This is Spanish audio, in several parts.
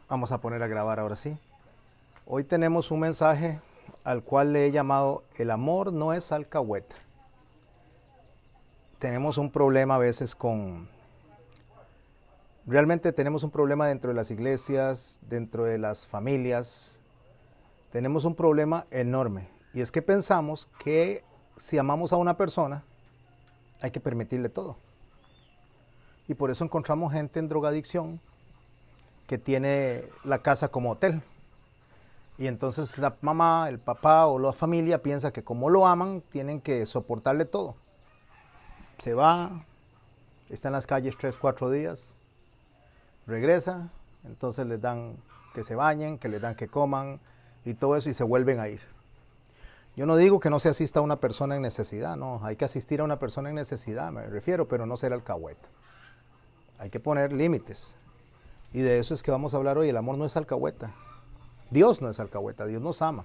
Vamos a poner a grabar ahora sí. Hoy tenemos un mensaje al cual le he llamado El amor no es alcahueta. Tenemos un problema a veces realmente tenemos un problema dentro de las iglesias, dentro de las familias. Tenemos un problema enorme. Y es que pensamos que si amamos a una persona, hay que permitirle todo. Y por eso encontramos gente en drogadicción que tiene la casa como hotel. Y entonces la mamá, el papá o la familia piensa que como lo aman, tienen que soportarle todo. Se va, está en las calles 3, 4 días, regresa, entonces les dan que se bañen, que les dan que coman y todo eso y se vuelven a ir. Yo no digo que no se asista a una persona en necesidad, no, hay que asistir a una persona en necesidad, me refiero, pero no ser alcahueta. Hay que poner límites. Y de eso es que vamos a hablar hoy. El amor no es alcahueta. Dios no es alcahueta, Dios nos ama.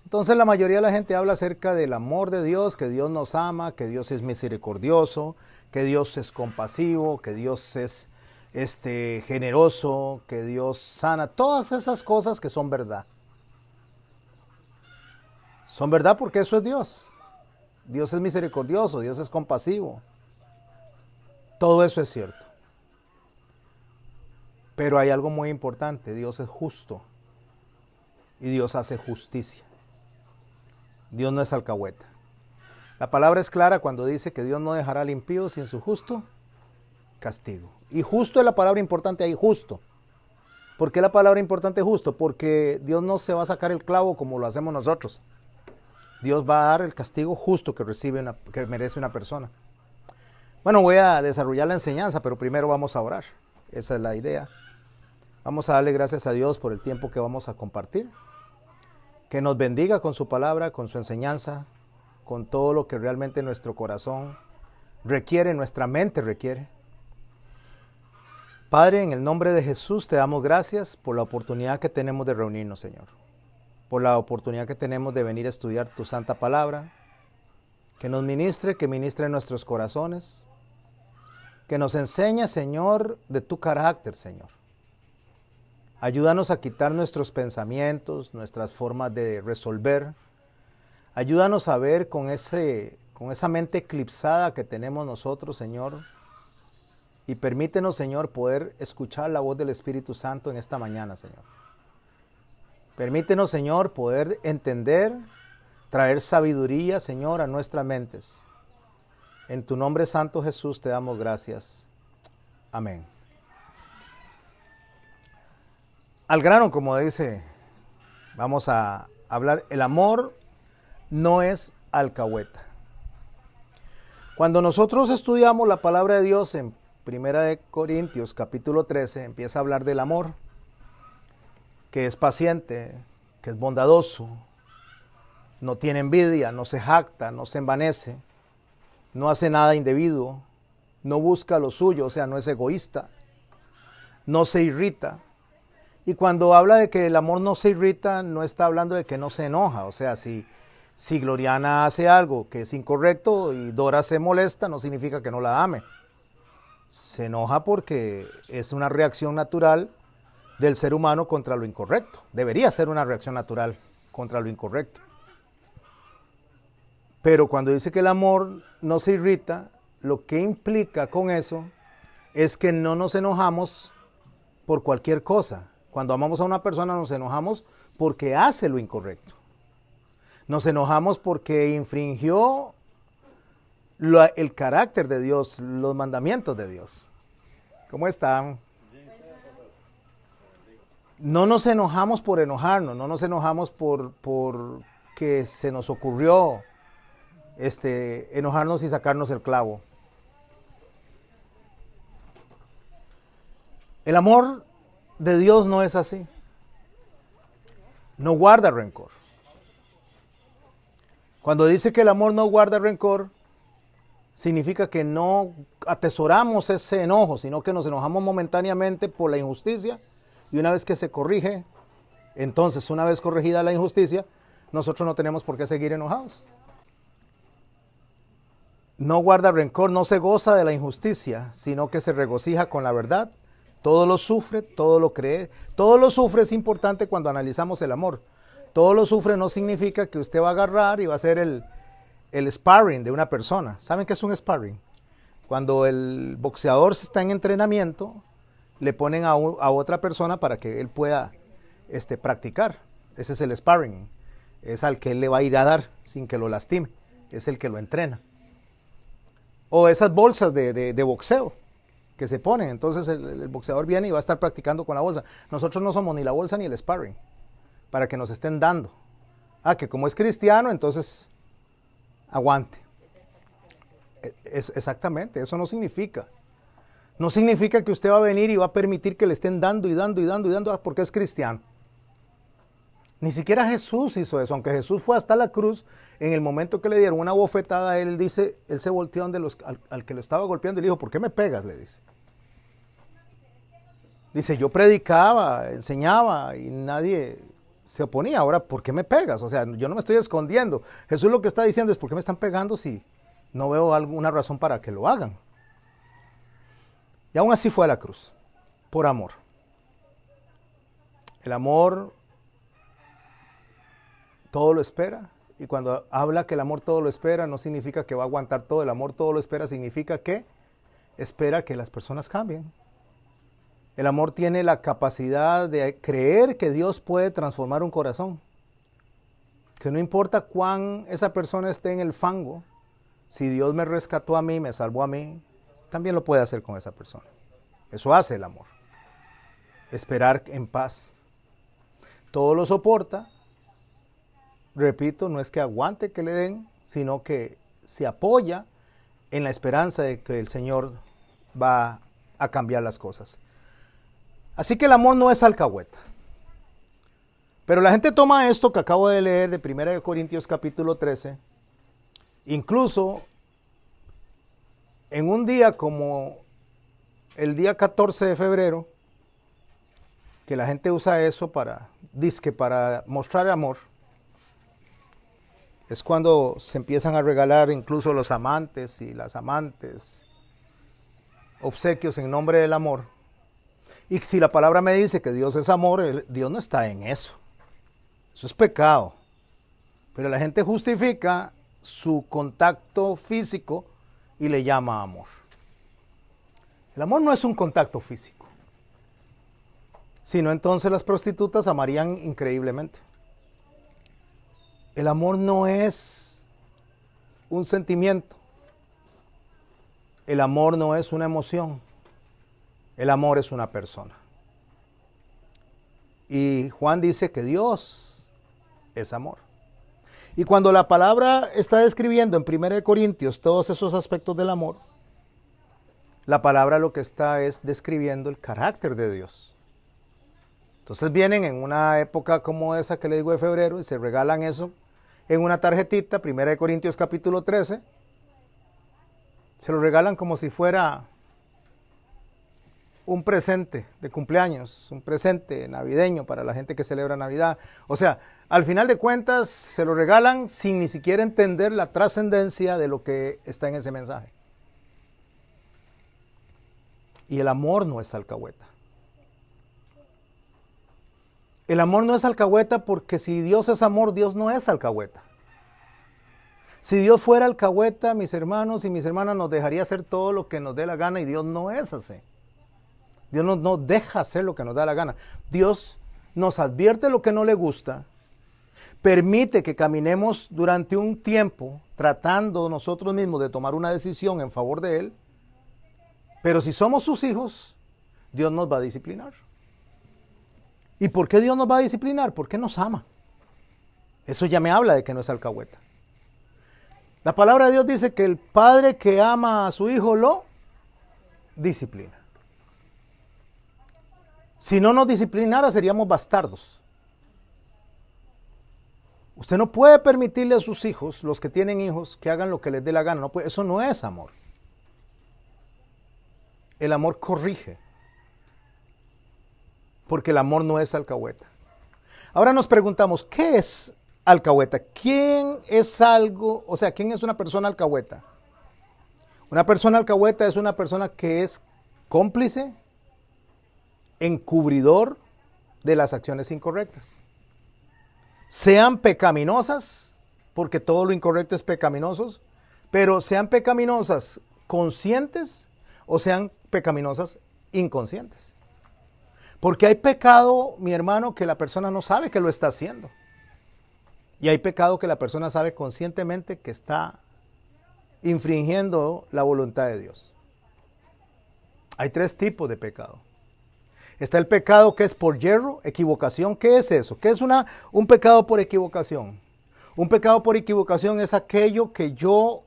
Entonces la mayoría de la gente habla acerca del amor de Dios, que Dios nos ama, que Dios es misericordioso, que Dios es compasivo, que Dios es generoso, que Dios sana. Todas esas cosas que son verdad. Son verdad porque eso es Dios. Dios es misericordioso, Dios es compasivo. Todo eso es cierto. Pero hay algo muy importante, Dios es justo y Dios hace justicia. Dios no es alcahueta. La palabra es clara cuando dice que Dios no dejará al impío sin su justo castigo. Y justo es la palabra importante ahí, justo. ¿Por qué la palabra importante justo? Porque Dios no se va a sacar el clavo como lo hacemos nosotros. Dios va a dar el castigo justo que que merece una persona. Bueno, voy a desarrollar la enseñanza, pero primero vamos a orar. Esa es la idea. Vamos a darle gracias a Dios por el tiempo que vamos a compartir. Que nos bendiga con su palabra, con su enseñanza, con todo lo que realmente nuestro corazón requiere, nuestra mente requiere. Padre, en el nombre de Jesús te damos gracias por la oportunidad que tenemos de reunirnos, Señor. Por la oportunidad que tenemos de venir a estudiar tu santa palabra. Que nos ministre, que ministre en nuestros corazones. Que nos enseñe, Señor, de tu carácter, Señor. Ayúdanos a quitar nuestros pensamientos, nuestras formas de resolver. Ayúdanos a ver con esa mente eclipsada que tenemos nosotros, Señor. Y permítenos, Señor, poder escuchar la voz del Espíritu Santo en esta mañana, Señor. Permítenos, Señor, poder entender, traer sabiduría, Señor, a nuestras mentes. En tu nombre santo, Jesús, te damos gracias. Amén. Al grano, como dice, vamos a hablar, el amor no es alcahueta. Cuando nosotros estudiamos la palabra de Dios en 1 Corintios capítulo 13, empieza a hablar del amor, que es paciente, que es bondadoso, no tiene envidia, no se jacta, no se envanece, no hace nada indebido, no busca lo suyo, o sea, no es egoísta, no se irrita. Y cuando habla de que el amor no se irrita, no está hablando de que no se enoja. O sea, si Gloriana hace algo que es incorrecto y Dora se molesta, no significa que no la ame. Se enoja porque es una reacción natural del ser humano contra lo incorrecto. Debería ser una reacción natural contra lo incorrecto. Pero cuando dice que el amor no se irrita, lo que implica con eso es que no nos enojamos por cualquier cosa. Cuando amamos a una persona nos enojamos porque hace lo incorrecto. Nos enojamos porque infringió el carácter de Dios, los mandamientos de Dios. ¿Cómo están? No nos enojamos por enojarnos, no nos enojamos por que se nos ocurrió enojarnos y sacarnos el clavo. El amor de Dios no es así. No guarda rencor. Cuando dice que el amor no guarda rencor, significa que no atesoramos ese enojo, sino que nos enojamos momentáneamente por la injusticia y una vez que se corrige, entonces una vez corregida la injusticia, nosotros no tenemos por qué seguir enojados. No guarda rencor, no se goza de la injusticia, sino que se regocija con la verdad. Todo lo sufre, todo lo cree. Todo lo sufre es importante cuando analizamos el amor. Todo lo sufre no significa que usted va a agarrar y va a hacer el sparring de una persona. ¿Saben qué es un sparring? Cuando el boxeador está en entrenamiento, le ponen a otra persona para que él pueda practicar. Ese es el sparring. Es al que él le va a ir a dar sin que lo lastime. Es el que lo entrena. O esas bolsas de boxeo que se ponen. Entonces el boxeador viene y va a estar practicando con la bolsa. Nosotros no somos ni la bolsa ni el sparring para que nos estén dando. Que como es cristiano, entonces aguante. Exactamente, eso no significa. No significa que usted va a venir y va a permitir que le estén dando y dando y dando y dando porque es cristiano. Ni siquiera Jesús hizo eso, aunque Jesús fue hasta la cruz, en el momento que le dieron una bofetada, él se volteó al que lo estaba golpeando y le dijo, ¿por qué me pegas? Le dice. Dice, yo predicaba, enseñaba y nadie se oponía, ahora ¿por qué me pegas? O sea, yo no me estoy escondiendo. Jesús lo que está diciendo es, ¿por qué me están pegando si no veo alguna razón para que lo hagan? Y aún así fue a la cruz, por amor. El amor todo lo espera, y cuando habla que el amor todo lo espera, no significa que va a aguantar todo. El amor todo lo espera significa que espera que las personas cambien. El amor tiene la capacidad de creer que Dios puede transformar un corazón. Que no importa cuán esa persona esté en el fango, si Dios me rescató a mí, me salvó a mí, también lo puede hacer con esa persona. Eso hace el amor. Esperar en paz. Todo lo soporta. Repito, no es que aguante que le den, sino que se apoya en la esperanza de que el Señor va a cambiar las cosas. Así que el amor no es alcahueta. Pero la gente toma esto que acabo de leer de 1 Corintios capítulo 13, incluso en un día como el día 14 de febrero, que la gente usa eso para mostrar amor, es cuando se empiezan a regalar incluso los amantes y las amantes obsequios en nombre del amor. Y si la palabra me dice que Dios es amor, Dios no está en eso. Eso es pecado. Pero la gente justifica su contacto físico y le llama amor. El amor no es un contacto físico. Sino entonces las prostitutas amarían increíblemente. El amor no es un sentimiento. El amor no es una emoción. El amor es una persona. Y Juan dice que Dios es amor. Y cuando la palabra está describiendo en 1 Corintios todos esos aspectos del amor, la palabra lo que está es describiendo el carácter de Dios. Entonces vienen en una época como esa que le digo de febrero y se regalan eso en una tarjetita, 1 Corintios capítulo 13. Se lo regalan como si fuera un presente de cumpleaños, un presente navideño para la gente que celebra Navidad. O sea, al final de cuentas se lo regalan sin ni siquiera entender la trascendencia de lo que está en ese mensaje. Y el amor no es alcahueta. El amor no es alcahueta porque si Dios es amor, Dios no es alcahueta. Si Dios fuera alcahueta, mis hermanos y mis hermanas, nos dejaría hacer todo lo que nos dé la gana y Dios no es así. Dios no deja hacer lo que nos da la gana. Dios nos advierte lo que no le gusta, permite que caminemos durante un tiempo tratando nosotros mismos de tomar una decisión en favor de Él, pero si somos sus hijos, Dios nos va a disciplinar. ¿Y por qué Dios nos va a disciplinar? Porque nos ama. Eso ya me habla de que no es alcahueta. La palabra de Dios dice que el padre que ama a su hijo lo disciplina. Si no nos disciplinara, seríamos bastardos. Usted no puede permitirle a sus hijos, los que tienen hijos, que hagan lo que les dé la gana. No puede, eso no es amor. El amor corrige. Porque el amor no es alcahueta. Ahora nos preguntamos, ¿qué es alcahueta? ¿Quién es algo? O sea, ¿quién es una persona alcahueta? Una persona alcahueta es una persona que es cómplice, encubridor de las acciones incorrectas. Sean pecaminosas, porque todo lo incorrecto es pecaminoso, pero sean pecaminosas conscientes o sean pecaminosas inconscientes. Porque hay pecado, mi hermano, que la persona no sabe que lo está haciendo. Y hay pecado que la persona sabe conscientemente que está infringiendo la voluntad de Dios. Hay 3 tipos de pecado. Está el pecado que es por yerro, equivocación. ¿Qué es eso? ¿Qué es un pecado por equivocación? Un pecado por equivocación es aquello que yo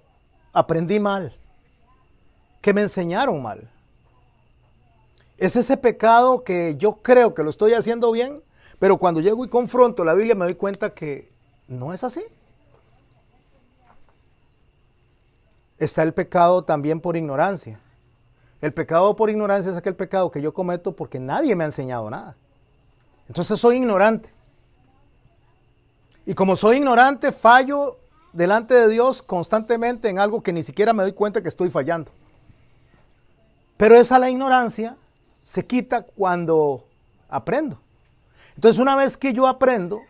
aprendí mal, que me enseñaron mal. Es ese pecado que yo creo que lo estoy haciendo bien, pero cuando llego y confronto la Biblia me doy cuenta que no es así. Está el pecado también por ignorancia. El pecado por ignorancia es aquel pecado que yo cometo porque nadie me ha enseñado nada. Entonces soy ignorante. Y como soy ignorante, fallo delante de Dios constantemente en algo que ni siquiera me doy cuenta que estoy fallando. Pero la ignorancia se quita cuando aprendo. Entonces una vez que yo aprendo,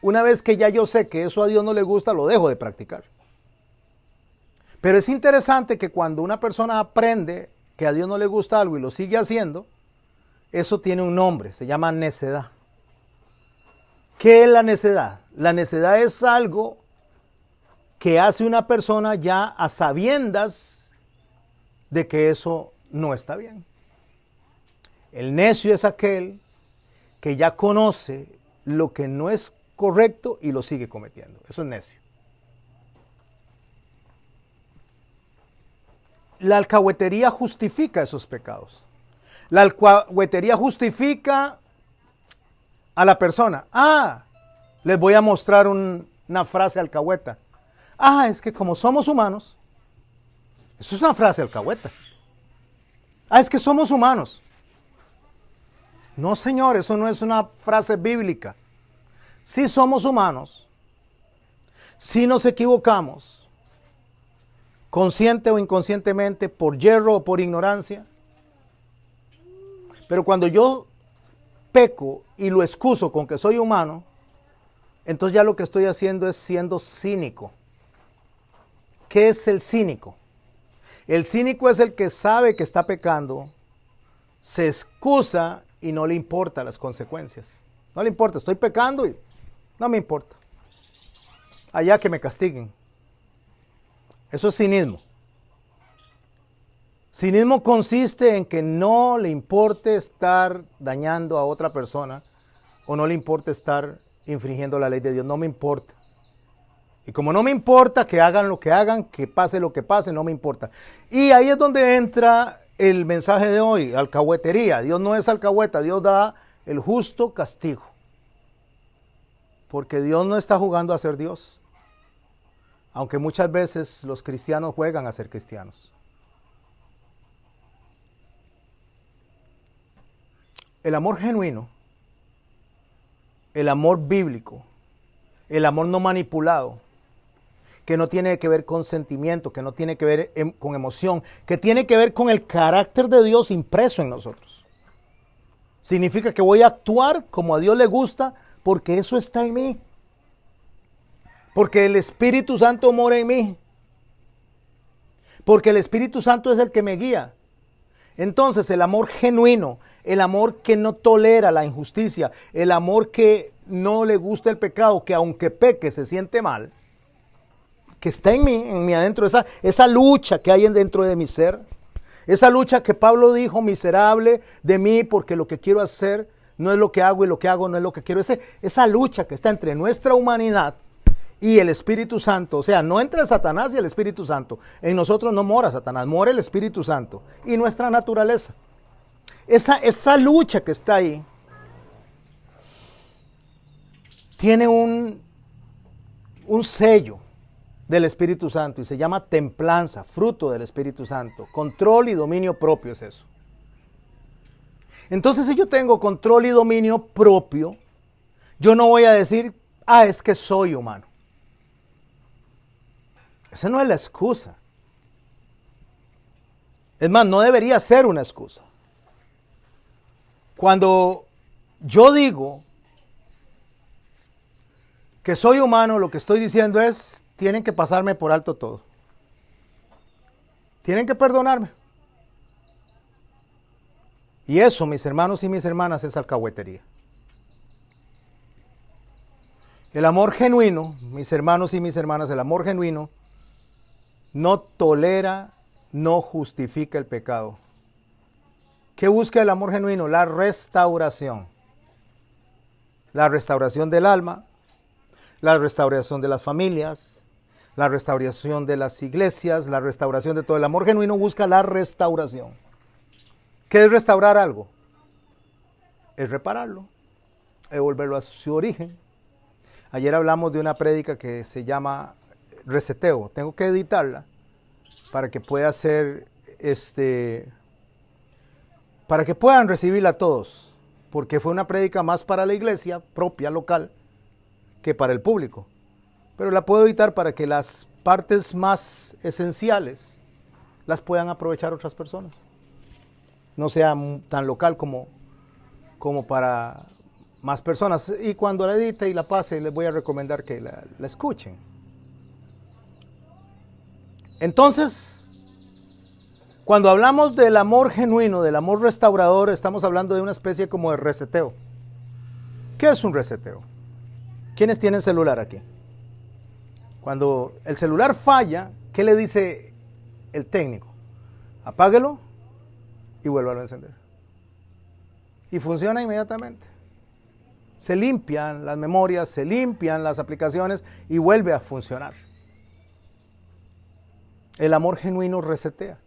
una vez que ya yo sé que eso a Dios no le gusta, lo dejo de practicar. Pero es interesante que cuando una persona aprende que a Dios no le gusta algo y lo sigue haciendo, eso tiene un nombre, se llama necedad. ¿Qué es la necedad? La necedad es algo que hace una persona ya a sabiendas de que eso no está bien. El necio es aquel que ya conoce lo que no es correcto y lo sigue cometiendo. Eso es necio. La alcahuetería justifica esos pecados. La alcahuetería justifica a la persona. Les voy a mostrar una frase alcahueta. Es que como somos humanos, eso es una frase alcahueta. Es que somos humanos. No, señor, eso no es una frase bíblica. Si somos humanos, si nos equivocamos, consciente o inconscientemente, por yerro o por ignorancia. Pero cuando yo peco y lo excuso con que soy humano, entonces ya lo que estoy haciendo es siendo cínico. ¿Qué es el cínico? El cínico es el que sabe que está pecando, se excusa y no le importa las consecuencias. No le importa, estoy pecando y no me importa. Allá que me castiguen. Eso es cinismo. Cinismo consiste en que no le importe estar dañando a otra persona o no le importa estar infringiendo la ley de Dios. No me importa. Y como no me importa que hagan lo que hagan, que pase lo que pase, no me importa. Y ahí es donde entra el mensaje de hoy, alcahuetería. Dios no es alcahueta, Dios da el justo castigo. Porque Dios no está jugando a ser Dios. Aunque muchas veces los cristianos juegan a ser cristianos. El amor genuino, el amor bíblico, el amor no manipulado, que no tiene que ver con sentimiento, que no tiene que ver con emoción, que tiene que ver con el carácter de Dios impreso en nosotros. Significa que voy a actuar como a Dios le gusta porque eso está en mí. Porque el Espíritu Santo mora en mí. Porque el Espíritu Santo es el que me guía. Entonces el amor genuino, el amor que no tolera la injusticia, el amor que no le gusta el pecado, que aunque peque se siente mal, que está en mí adentro, esa lucha que hay dentro de mi ser, esa lucha que Pablo dijo, miserable de mí, porque lo que quiero hacer no es lo que hago y lo que hago no es lo que quiero. Esa lucha que está entre nuestra humanidad y el Espíritu Santo, o sea, no entre Satanás y el Espíritu Santo. En nosotros no mora Satanás, mora el Espíritu Santo y nuestra naturaleza. Esa lucha que está ahí tiene un sello del Espíritu Santo y se llama templanza, fruto del Espíritu Santo. Control y dominio propio es eso. Entonces, si yo tengo control y dominio propio, yo no voy a decir, es que soy humano. Esa no es la excusa. Es más, no debería ser una excusa. Cuando yo digo que soy humano, lo que estoy diciendo es, tienen que pasarme por alto todo. Tienen que perdonarme. Y eso, mis hermanos y mis hermanas, es alcahuetería. El amor genuino, mis hermanos y mis hermanas, el amor genuino no tolera, no justifica el pecado. ¿Qué busca el amor genuino? La restauración. La restauración del alma, la restauración de las familias, la restauración de las iglesias, la restauración de todo. El amor genuino busca la restauración. ¿Qué es restaurar algo? Es repararlo, es volverlo a su origen. Ayer hablamos de una prédica que se llama reseteo. Tengo que editarla para que pueda ser, para que puedan recibirla todos, porque fue una prédica más para la iglesia propia, local, que para el público. Pero la puedo editar para que las partes más esenciales las puedan aprovechar otras personas. No sea tan local como para más personas. Y cuando la edite y la pase, les voy a recomendar que la escuchen. Entonces, cuando hablamos del amor genuino, del amor restaurador, estamos hablando de una especie como de reseteo. ¿Qué es un reseteo? ¿Quiénes tienen celular aquí? Cuando el celular falla, ¿qué le dice el técnico? Apáguelo y vuélvalo a encender. Y funciona inmediatamente. Se limpian las memorias, se limpian las aplicaciones y vuelve a funcionar. El amor genuino resetea.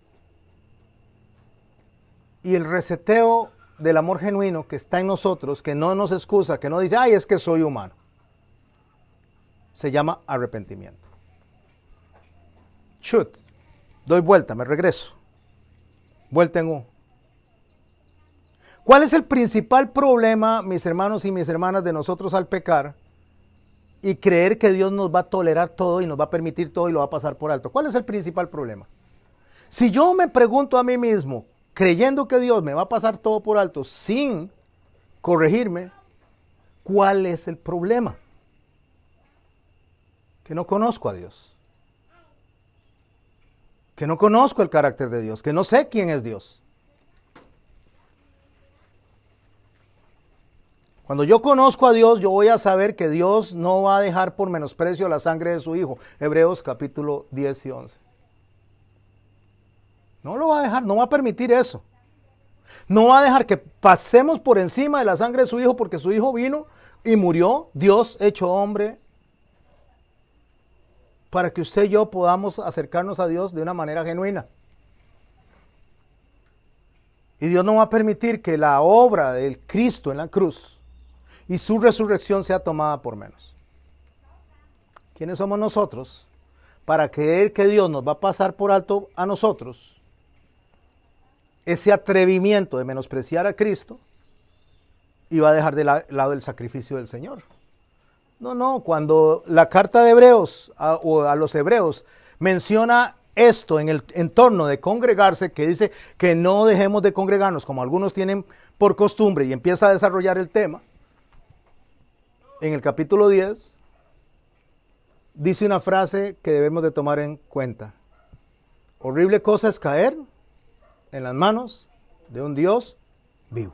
Y el reseteo del amor genuino que está en nosotros, que no nos excusa, que no dice, ay, es que soy humano, se llama arrepentimiento. Shoot, doy vuelta, me regreso. Vuelta en U. ¿Cuál es el principal problema, mis hermanos y mis hermanas, de nosotros al pecar y creer que Dios nos va a tolerar todo y nos va a permitir todo y lo va a pasar por alto? ¿Cuál es el principal problema? Si yo me pregunto a mí mismo, creyendo que Dios me va a pasar todo por alto sin corregirme, ¿cuál es el problema? Que no conozco a Dios. Que no conozco el carácter de Dios. Que no sé quién es Dios. Cuando yo conozco a Dios, yo voy a saber que Dios no va a dejar por menosprecio la sangre de su Hijo. Hebreos capítulo 10 y 11. No lo va a dejar, no va a permitir eso. No va a dejar que pasemos por encima de la sangre de su Hijo porque su Hijo vino y murió, Dios hecho hombre, para que usted y yo podamos acercarnos a Dios de una manera genuina. Y Dios no va a permitir que la obra del Cristo en la cruz y su resurrección sea tomada por menos. ¿Quiénes somos nosotros para creer que Dios nos va a pasar por alto a nosotros ese atrevimiento de menospreciar a Cristo y va a dejar de lado el sacrificio del Señor? No, cuando la carta de Hebreos a los hebreos menciona esto en el entorno de congregarse, que dice que no dejemos de congregarnos como algunos tienen por costumbre, y empieza a desarrollar el tema, en el capítulo 10 dice una frase que debemos de tomar en cuenta. Horrible cosa es caer en las manos de un Dios vivo.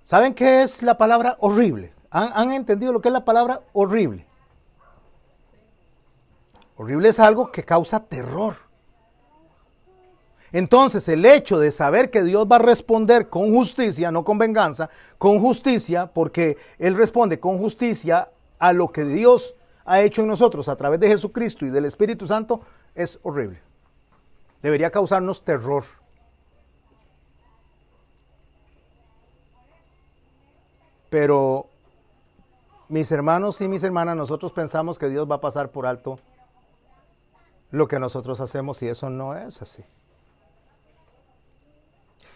¿Saben qué es la palabra horrible? ¿Han entendido lo que es la palabra horrible? Horrible es algo que causa terror. Entonces, el hecho de saber que Dios va a responder con justicia, no con venganza, con justicia, porque Él responde con justicia a lo que Dios ha hecho en nosotros a través de Jesucristo y del Espíritu Santo, es horrible. Debería causarnos terror. Pero, mis hermanos y mis hermanas, nosotros pensamos que Dios va a pasar por alto lo que nosotros hacemos y eso no es así.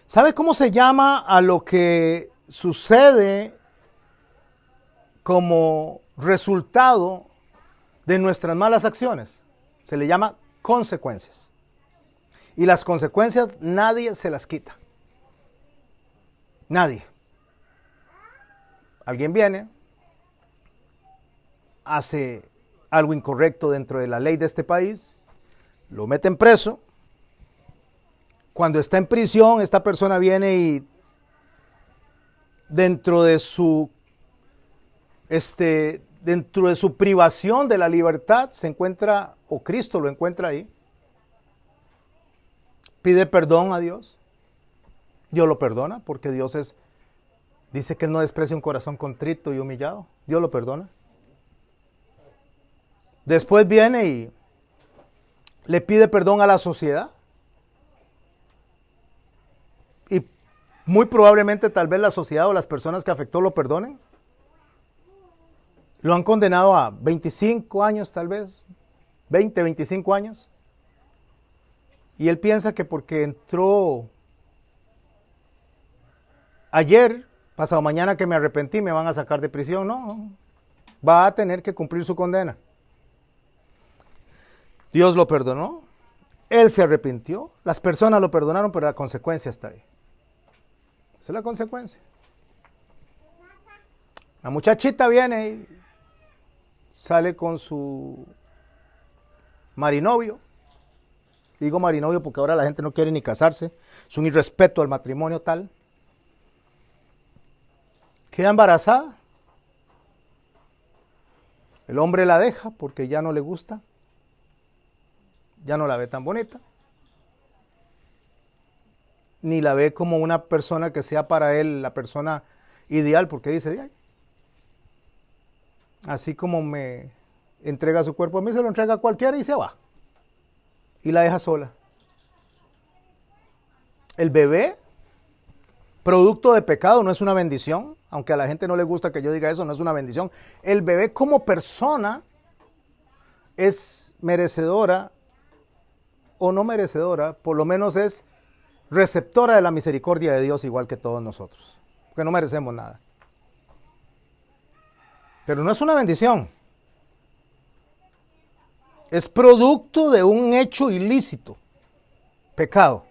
¿Sabe cómo se llama a lo que sucede como resultado de nuestras malas acciones? Se le llama consecuencias. Y las consecuencias nadie se las quita. Nadie. Alguien viene, hace algo incorrecto dentro de la ley de este país, lo meten preso. Cuando está en prisión, esta persona viene y dentro de su privación de la libertad se encuentra, o Cristo lo encuentra ahí, pide perdón a Dios. Dios lo perdona porque Dios dice que Él no desprecia un corazón contrito y humillado. Dios lo perdona. Después viene y le pide perdón a la sociedad. Y muy probablemente tal vez la sociedad o las personas que afectó lo perdonen. Lo han condenado a 25 años tal vez, 20, 25 años. Y él piensa que porque entró ayer, pasado mañana que me arrepentí, me van a sacar de prisión. No, va a tener que cumplir su condena. Dios lo perdonó, él se arrepintió, las personas lo perdonaron, pero la consecuencia está ahí. Esa es la consecuencia. La muchachita viene y sale con su marinovio. Digo marinovio porque ahora la gente no quiere ni casarse. Es un irrespeto al matrimonio tal. Queda embarazada. El hombre la deja porque ya no le gusta. Ya no la ve tan bonita. Ni la ve como una persona que sea para él la persona ideal, porque dice, ay, así como me entrega su cuerpo a mí, se lo entrega a cualquiera y se va. Y la deja sola. El bebé, producto de pecado, no es una bendición, aunque a la gente no le gusta que yo diga eso, no es una bendición. El bebé como persona es merecedora o no merecedora, por lo menos es receptora de la misericordia de Dios igual que todos nosotros, porque no merecemos nada. Pero no es una bendición. Es producto de un hecho ilícito, pecado.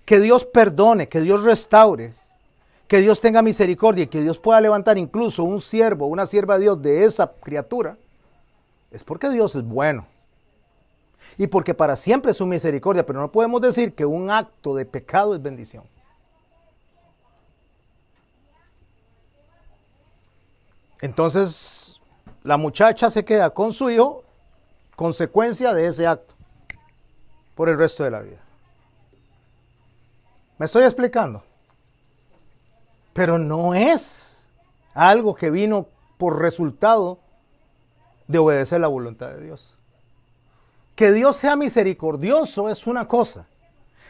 Que Dios perdone, que Dios restaure, que Dios tenga misericordia y que Dios pueda levantar incluso un siervo, una sierva de Dios de esa criatura, es porque Dios es bueno. Y porque para siempre es su misericordia, pero no podemos decir que un acto de pecado es bendición. Entonces, la muchacha se queda con su hijo, consecuencia de ese acto, por el resto de la vida. ¿Me estoy explicando? Pero no es algo que vino por resultado de obedecer la voluntad de Dios. Que Dios sea misericordioso es una cosa,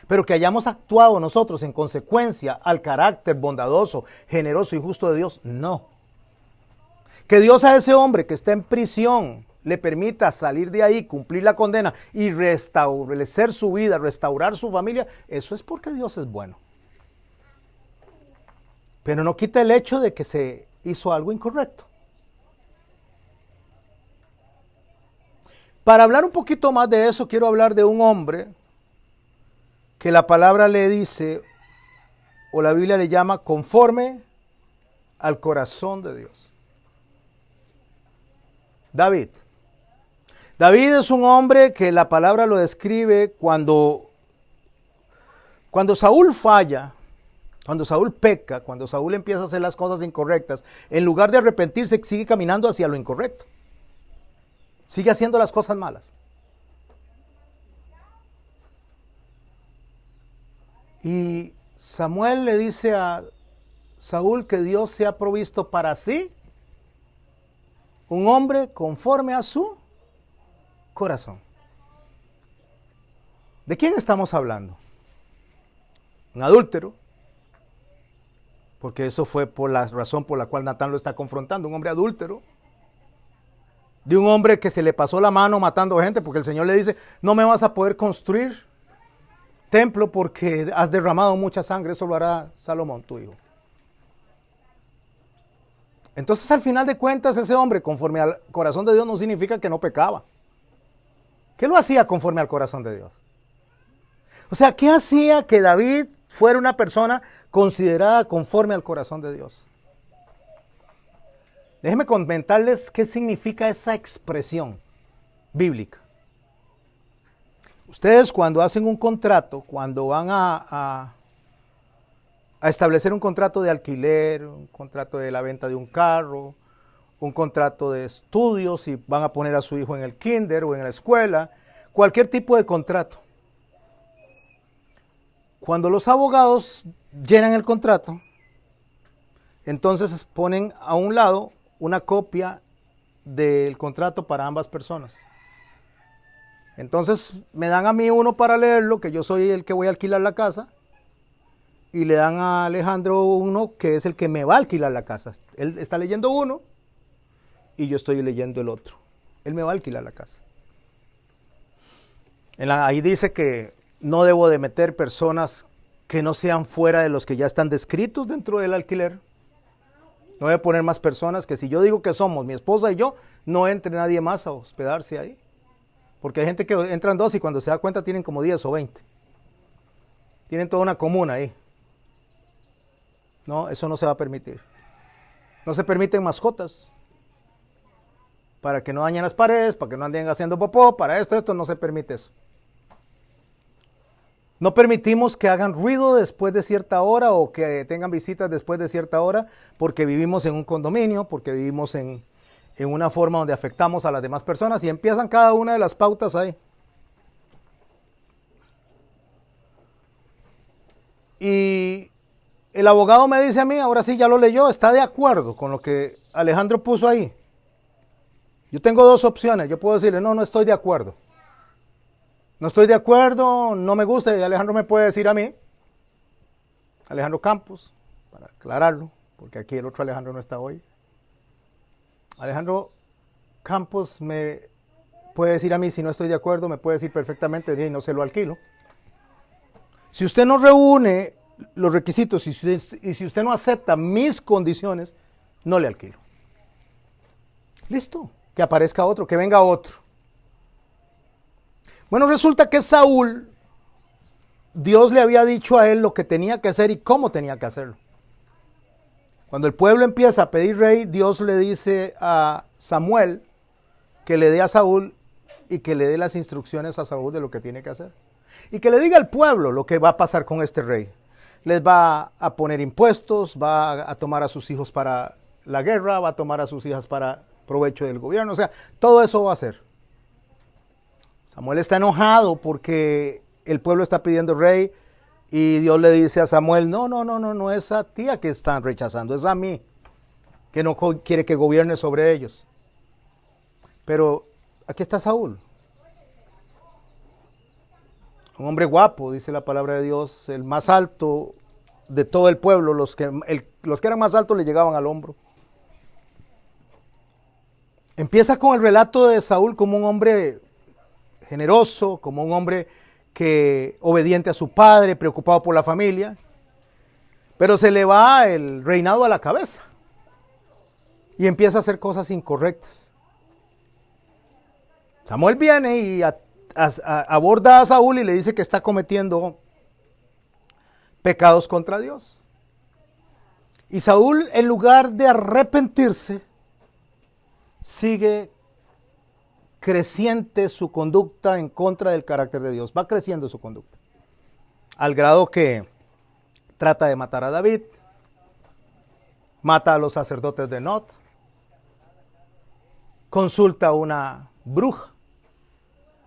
pero que hayamos actuado nosotros en consecuencia al carácter bondadoso, generoso y justo de Dios, no. Que Dios a ese hombre que está en prisión le permita salir de ahí, cumplir la condena y restablecer su vida, restaurar su familia, eso es porque Dios es bueno. Pero no quita el hecho de que se hizo algo incorrecto. Para hablar un poquito más de eso, quiero hablar de un hombre que la palabra le dice, o la Biblia le llama, conforme al corazón de Dios. David. David es un hombre que la palabra lo describe cuando Saúl falla, cuando Saúl peca, cuando Saúl empieza a hacer las cosas incorrectas, en lugar de arrepentirse, sigue caminando hacia lo incorrecto. Sigue haciendo las cosas malas. Y Samuel le dice a Saúl que Dios se ha provisto para sí un hombre conforme a su corazón. ¿De quién estamos hablando? Un adúltero, porque eso fue por la razón por la cual Natán lo está confrontando, un hombre adúltero. De un hombre que se le pasó la mano matando gente, porque el Señor le dice, no me vas a poder construir templo porque has derramado mucha sangre, eso lo hará Salomón, tu hijo. Entonces, al final de cuentas, ese hombre, conforme al corazón de Dios, no significa que no pecaba. ¿Qué lo hacía conforme al corazón de Dios? O sea, ¿qué hacía que David fuera una persona considerada conforme al corazón de Dios. Déjenme comentarles qué significa esa expresión bíblica. Ustedes cuando hacen un contrato, cuando van a establecer un contrato de alquiler, un contrato de la venta de un carro, un contrato de estudios, si van a poner a su hijo en el kinder o en la escuela, cualquier tipo de contrato. Cuando los abogados llenan el contrato, entonces ponen a un lado una copia del contrato para ambas personas. Entonces me dan a mí uno para leerlo, que yo soy el que voy a alquilar la casa, y le dan a Alejandro uno que es el que me va a alquilar la casa. Él está leyendo uno y yo estoy leyendo el otro. Él me va a alquilar la casa. Ahí dice que no debo de meter personas que no sean fuera de los que ya están descritos dentro del alquiler. No voy a poner más personas, que si yo digo que somos mi esposa y yo, no entre nadie más a hospedarse ahí. Porque hay gente que entran dos y cuando se da cuenta tienen como 10 o 20. Tienen toda una comuna ahí. No, eso no se va a permitir. No se permiten mascotas. Para que no dañen las paredes, para que no anden haciendo popó, para esto no se permite eso. No permitimos que hagan ruido después de cierta hora o que tengan visitas después de cierta hora porque vivimos en un condominio, porque vivimos en una forma donde afectamos a las demás personas y empiezan cada una de las pautas ahí. Y el abogado me dice a mí, ahora sí ya lo leyó, está de acuerdo con lo que Alejandro puso ahí. Yo tengo dos opciones, yo puedo decirle, no estoy de acuerdo. No estoy de acuerdo, no me gusta, y Alejandro me puede decir a mí, Alejandro Campos, para aclararlo, porque aquí el otro Alejandro no está hoy. Alejandro Campos me puede decir a mí si no estoy de acuerdo, me puede decir perfectamente, y no se lo alquilo. Si usted no reúne los requisitos y si usted no acepta mis condiciones, no le alquilo. Listo, que aparezca otro, que venga otro. Bueno, resulta que Saúl, Dios le había dicho a él lo que tenía que hacer y cómo tenía que hacerlo. Cuando el pueblo empieza a pedir rey, Dios le dice a Samuel que le dé a Saúl y que le dé las instrucciones a Saúl de lo que tiene que hacer. Y que le diga al pueblo lo que va a pasar con este rey. Les va a poner impuestos, va a tomar a sus hijos para la guerra, va a tomar a sus hijas para provecho del gobierno. O sea, todo eso va a hacer. Samuel está enojado porque el pueblo está pidiendo rey y Dios le dice a Samuel, no es a ti a que están rechazando, es a mí, que no quiere que gobierne sobre ellos. Pero aquí está Saúl, un hombre guapo, dice la palabra de Dios, el más alto de todo el pueblo, los que eran más altos le llegaban al hombro. Empieza con el relato de Saúl como un hombre generoso, como un hombre que obediente a su padre, preocupado por la familia, pero se le va el reinado a la cabeza y empieza a hacer cosas incorrectas. Samuel viene y aborda a Saúl y le dice que está cometiendo pecados contra Dios. Y Saúl, en lugar de arrepentirse, sigue creciente su conducta en contra del carácter de Dios. Va creciendo su conducta. Al grado que trata de matar a David, mata a los sacerdotes de Not, consulta a una bruja.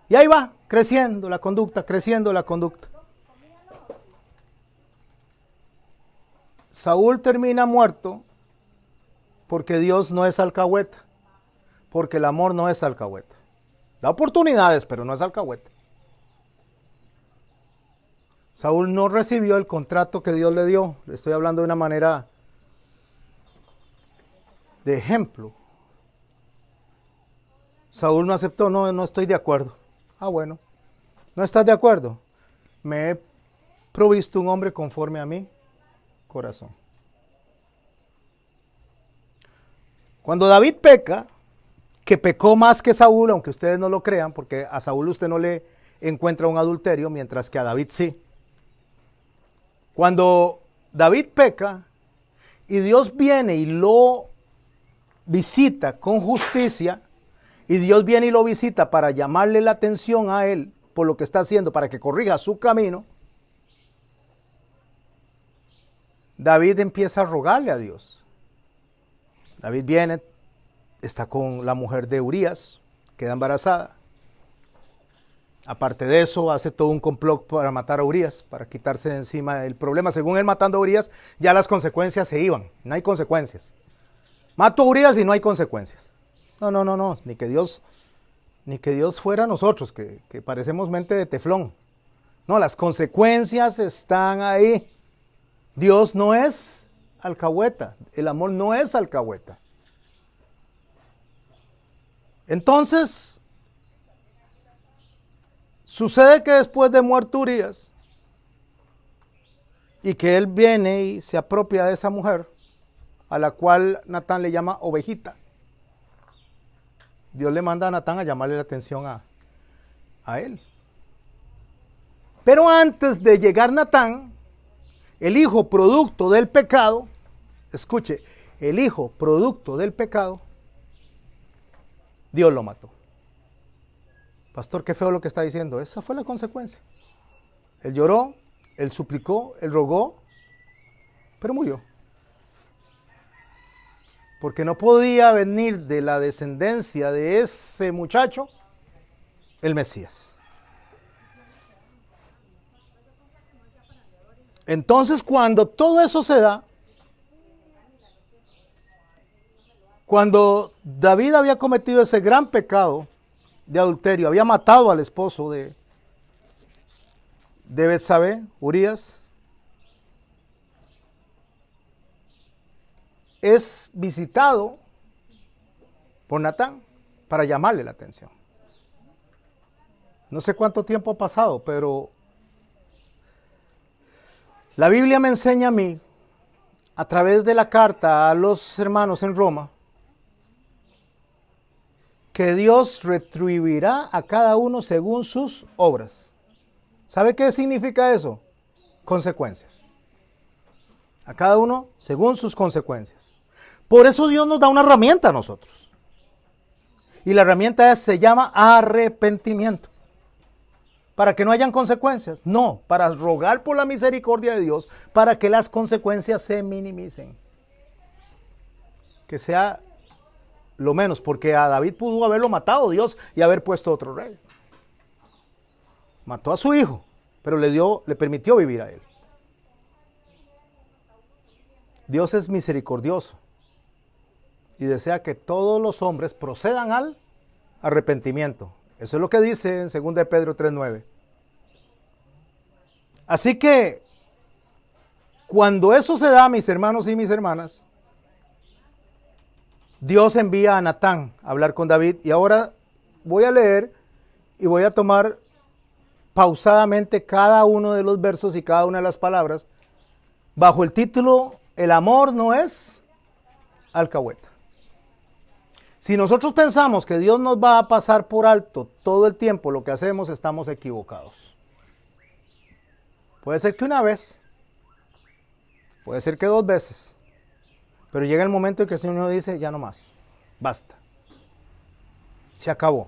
Y ahí va, creciendo la conducta, creciendo la conducta. Saúl termina muerto porque Dios no es alcahueta, porque el amor no es alcahueta. Da oportunidades, pero no es alcahueta. Saúl no recibió el contrato que Dios le dio. Le estoy hablando de una manera de ejemplo. Saúl no aceptó, no estoy de acuerdo. Ah, bueno, ¿no estás de acuerdo? Me he provisto un hombre conforme a mi corazón. Cuando David peca, que pecó más que Saúl, aunque ustedes no lo crean, porque a Saúl usted no le encuentra un adulterio, mientras que a David sí. Cuando David peca y Dios viene y lo visita con justicia, y Dios viene y lo visita para llamarle la atención a él por lo que está haciendo, para que corrija su camino, David empieza a rogarle a Dios. David viene, está con la mujer de Urías, queda embarazada. Aparte de eso, hace todo un complot para matar a Urías, para quitarse de encima el problema. Según él, matando a Urías, ya las consecuencias se iban. No hay consecuencias. Mato a Urías y no hay consecuencias. No. Ni que Dios fuera nosotros, que parecemos mente de teflón. No, las consecuencias están ahí. Dios no es alcahueta. El amor no es alcahueta. Entonces, sucede que después de muerto Urías, y que él viene y se apropia de esa mujer, a la cual Natán le llama ovejita, Dios le manda a Natán a llamarle la atención a él. Pero antes de llegar Natán, el hijo producto del pecado, escuche, el hijo producto del pecado, Dios lo mató. Pastor, qué feo lo que está diciendo. Esa fue la consecuencia. Él lloró, él suplicó, él rogó, pero murió. Porque no podía venir de la descendencia de ese muchacho el Mesías. Entonces, cuando todo eso se da, cuando David había cometido ese gran pecado de adulterio, había matado al esposo de Betsabé, Urías, es visitado por Natán para llamarle la atención. No sé cuánto tiempo ha pasado, pero la Biblia me enseña a mí, a través de la carta a los hermanos en Roma, que Dios retribuirá a cada uno según sus obras. ¿Sabe qué significa eso? Consecuencias. A cada uno según sus consecuencias. Por eso Dios nos da una herramienta a nosotros. Y la herramienta se llama arrepentimiento. Para que no hayan consecuencias. No, para rogar por la misericordia de Dios, para que las consecuencias se minimicen. Que sea lo menos, porque a David pudo haberlo matado Dios y haber puesto otro rey. Mató a su hijo, pero le permitió vivir a él. Dios es misericordioso y desea que todos los hombres procedan al arrepentimiento. Eso es lo que dice en 2 Pedro 3:9. Así que, cuando eso se da, mis hermanos y mis hermanas, Dios envía a Natán a hablar con David. Y ahora voy a leer y voy a tomar pausadamente cada uno de los versos y cada una de las palabras bajo el título El amor no es alcahueta. Si nosotros pensamos que Dios nos va a pasar por alto todo el tiempo lo que hacemos, estamos equivocados. Puede ser que una vez, puede ser que 2 veces, pero llega el momento en que el Señor dice, ya no más, basta, se acabó.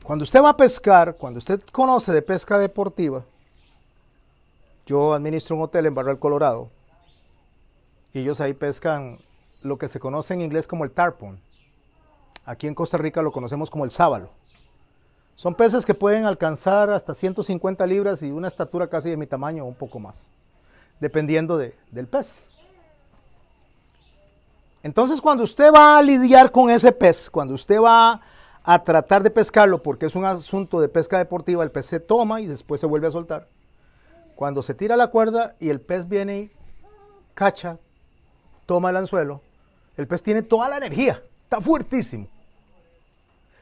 Cuando usted va a pescar, cuando usted conoce de pesca deportiva, yo administro un hotel en Barral Colorado, y ellos ahí pescan lo que se conoce en inglés como el tarpon. Aquí en Costa Rica lo conocemos como el sábalo. Son peces que pueden alcanzar hasta 150 libras y una estatura casi de mi tamaño o un poco más, dependiendo del pez. Entonces, cuando usted va a lidiar con ese pez, cuando usted va a tratar de pescarlo, porque es un asunto de pesca deportiva, el pez se toma y después se vuelve a soltar. Cuando se tira la cuerda y el pez viene y cacha, toma el anzuelo, el pez tiene toda la energía, está fuertísimo.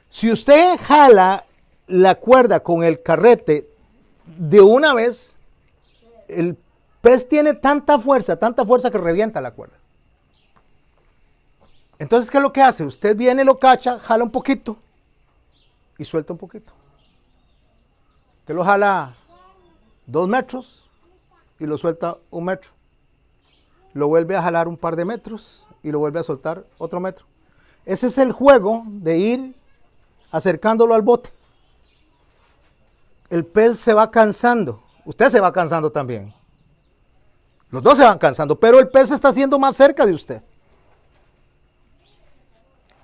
Si usted jala la cuerda con el carrete de una vez, el pez tiene tanta fuerza que revienta la cuerda. Entonces, ¿qué es lo que hace? Usted viene, lo cacha, jala un poquito y suelta un poquito. Usted lo jala 2 metros y lo suelta 1 metro. Lo vuelve a jalar un par de metros y lo vuelve a soltar otro metro. Ese es el juego de ir acercándolo al bote. El pez se va cansando. Usted se va cansando también. Los dos se van cansando, pero el pez se está haciendo más cerca de usted.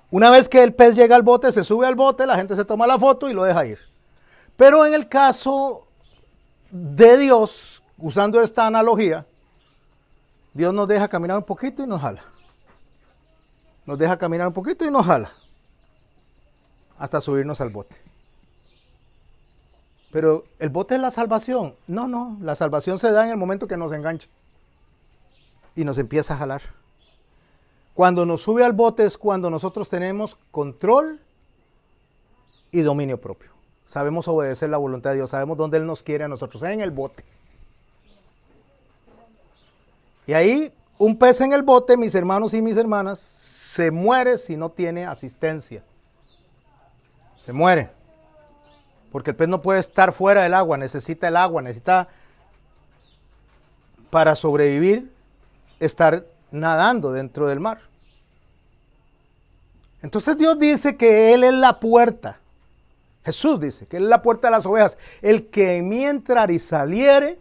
Una vez que el pez llega al bote, se sube al bote, la gente se toma la foto y lo deja ir. Pero en el caso de Dios, usando esta analogía, Dios nos deja caminar un poquito y nos jala. Nos deja caminar un poquito y nos jala. Hasta subirnos al bote. Pero el bote es la salvación. No, la salvación se da en el momento que nos engancha. Y nos empieza a jalar. Cuando nos sube al bote es cuando nosotros tenemos control y dominio propio. Sabemos obedecer la voluntad de Dios, sabemos dónde Él nos quiere a nosotros, en el bote. Y ahí un pez en el bote, mis hermanos y mis hermanas, se muere si no tiene asistencia. Se muere. Porque el pez no puede estar fuera del agua, necesita el agua, necesita para sobrevivir estar nadando dentro del mar. Entonces Dios dice que Él es la puerta. Jesús dice que Él es la puerta de las ovejas. El que en mí entrar y saliere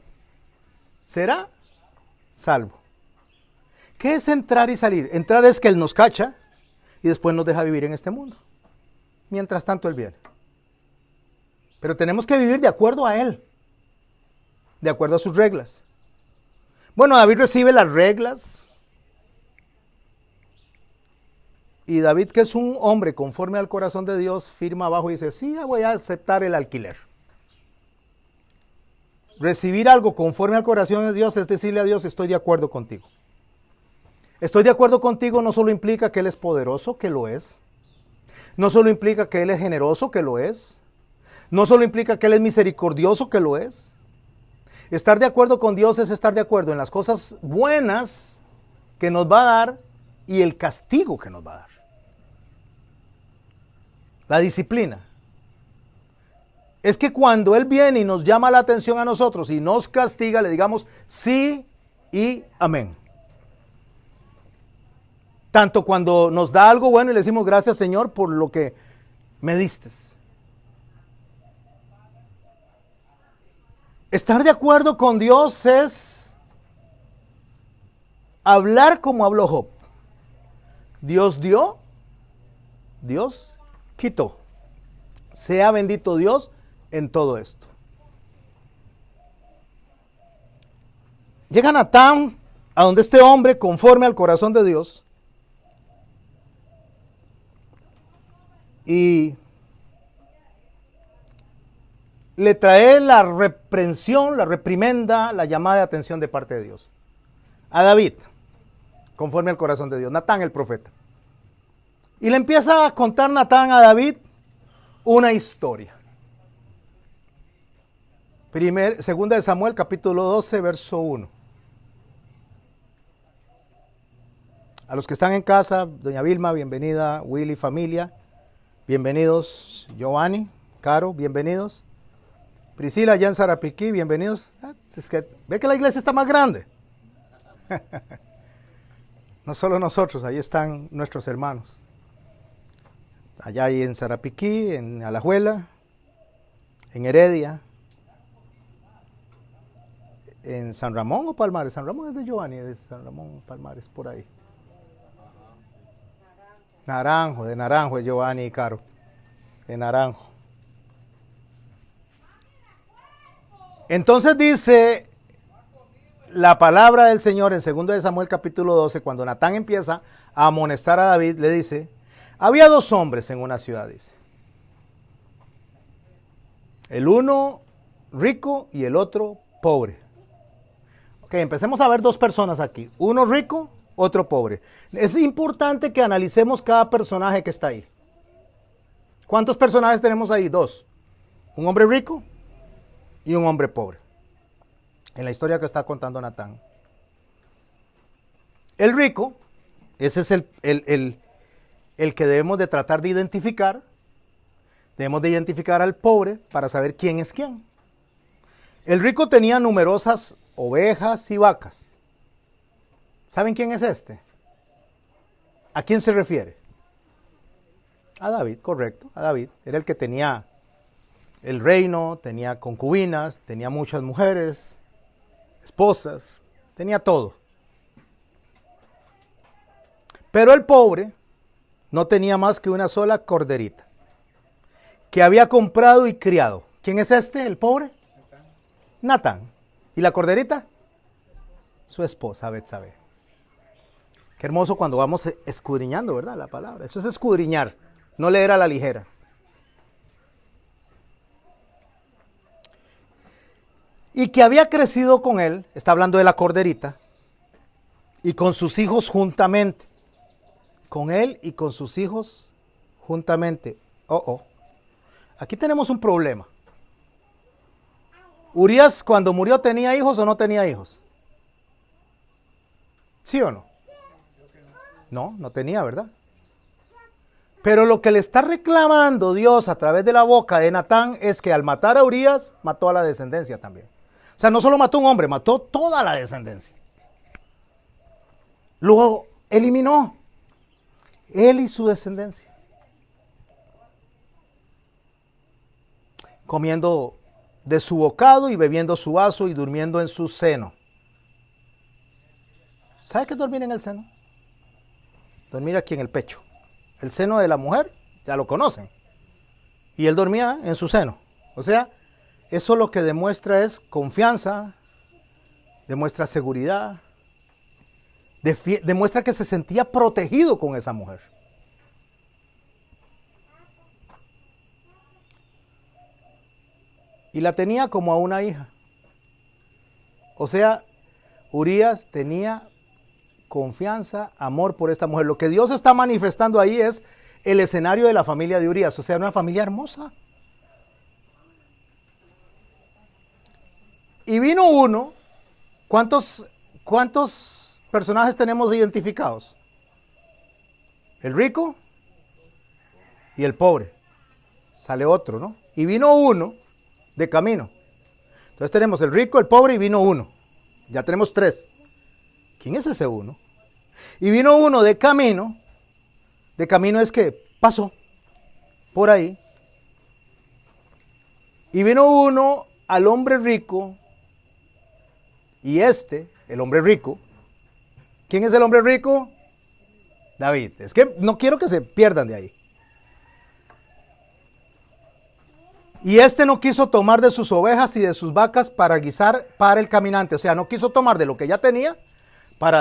será salvo. ¿Qué es entrar y salir? Entrar es que Él nos cacha y después nos deja vivir en este mundo. Mientras tanto Él viene. Pero tenemos que vivir de acuerdo a Él. De acuerdo a sus reglas. Bueno, David recibe las reglas. Y David, que es un hombre conforme al corazón de Dios, firma abajo y dice, sí, voy a aceptar el alquiler. Recibir algo conforme al corazón de Dios es decirle a Dios, estoy de acuerdo contigo. Estoy de acuerdo contigo no solo implica que Él es poderoso, que lo es. No solo implica que Él es generoso, que lo es. No solo implica que Él es misericordioso, que lo es. Estar de acuerdo con Dios es estar de acuerdo en las cosas buenas que nos va a dar y el castigo que nos va a dar. La disciplina. Es que cuando Él viene y nos llama la atención a nosotros y nos castiga, le digamos sí y amén. Tanto cuando nos da algo bueno y le decimos gracias Señor por lo que me diste. Estar de acuerdo con Dios es hablar como habló Job. Dios dio, Dios quitó. Sea bendito Dios en todo esto. Llega Natán a donde este hombre, conforme al corazón de Dios, y le trae la reprensión, la reprimenda, la llamada de atención de parte de Dios. A David, conforme al corazón de Dios, Natán el profeta. Y le empieza a contar Natán a David una historia. Segunda de Samuel, capítulo 12, verso 1. A los que están en casa, doña Vilma, bienvenida, Willy, familia, bienvenidos, Giovanni, Caro, bienvenidos. Priscila, allá en Sarapiquí, bienvenidos. Es que ve que la iglesia está más grande. No solo nosotros, ahí están nuestros hermanos. Allá hay en Sarapiquí, en Alajuela, en Heredia, en San Ramón o Palmares. San Ramón es de Giovanni, de San Ramón Palmares, por ahí. Naranjo, de Naranjo es Giovanni y Caro, de Naranjo. Entonces dice la palabra del Señor en 2 de Samuel capítulo 12, cuando Natán empieza a amonestar a David, le dice, había 2 hombres en una ciudad, dice. El uno rico y el otro pobre. Ok, empecemos a ver 2 personas aquí. Uno rico, otro pobre. Es importante que analicemos cada personaje que está ahí. ¿Cuántos personajes tenemos ahí? 2. Un hombre rico y un hombre pobre. En la historia que está contando Natán. El rico, ese es el que debemos de tratar de identificar. Debemos de identificar al pobre para saber quién es quién. El rico tenía numerosas ovejas y vacas. ¿Saben quién es este? ¿A quién se refiere? A David, correcto, a David. Era el que tenía el reino, tenía concubinas, tenía muchas mujeres, esposas, tenía todo. Pero el pobre no tenía más que una sola corderita, que había comprado y criado. ¿Quién es este, el pobre? Natán. ¿Y la corderita? Su esposa, Betsabé. Qué hermoso cuando vamos escudriñando, ¿verdad? La palabra. Eso es escudriñar, no leer a la ligera. Y que había crecido con él, está hablando de la corderita, y con sus hijos juntamente. Con él y con sus hijos juntamente. Aquí tenemos un problema. ¿Urías cuando murió tenía hijos o no tenía hijos? ¿Sí o no? No, no tenía, ¿verdad? Pero lo que le está reclamando Dios a través de la boca de Natán es que al matar a Urías, mató a la descendencia también. O sea, no solo mató a un hombre, mató toda la descendencia. Lo eliminó. Él y su descendencia. Comiendo de su bocado y bebiendo su vaso y durmiendo en su seno. ¿Sabe qué es dormir en el seno? Dormir aquí en el pecho. El seno de la mujer, ya lo conocen. Y él dormía en su seno. O sea, eso lo que demuestra es confianza, demuestra seguridad, demuestra que se sentía protegido con esa mujer. Y la tenía como a una hija. O sea, Urías tenía confianza, amor por esta mujer. Lo que Dios está manifestando ahí es el escenario de la familia de Urías, o sea, una familia hermosa. Y vino uno, ¿cuántos personajes tenemos identificados? El rico y el pobre. Sale otro, ¿no? Y vino uno de camino. Entonces tenemos el rico, el pobre y vino uno. Ya tenemos tres. ¿Quién es ese uno? Y vino uno de camino. De camino es que pasó por ahí. Y vino uno al hombre rico. Y el hombre rico. ¿Quién es el hombre rico? David. Es que no quiero que se pierdan de ahí. Y no quiso tomar de sus ovejas y de sus vacas para guisar para el caminante. O sea, no quiso tomar de lo que ya tenía para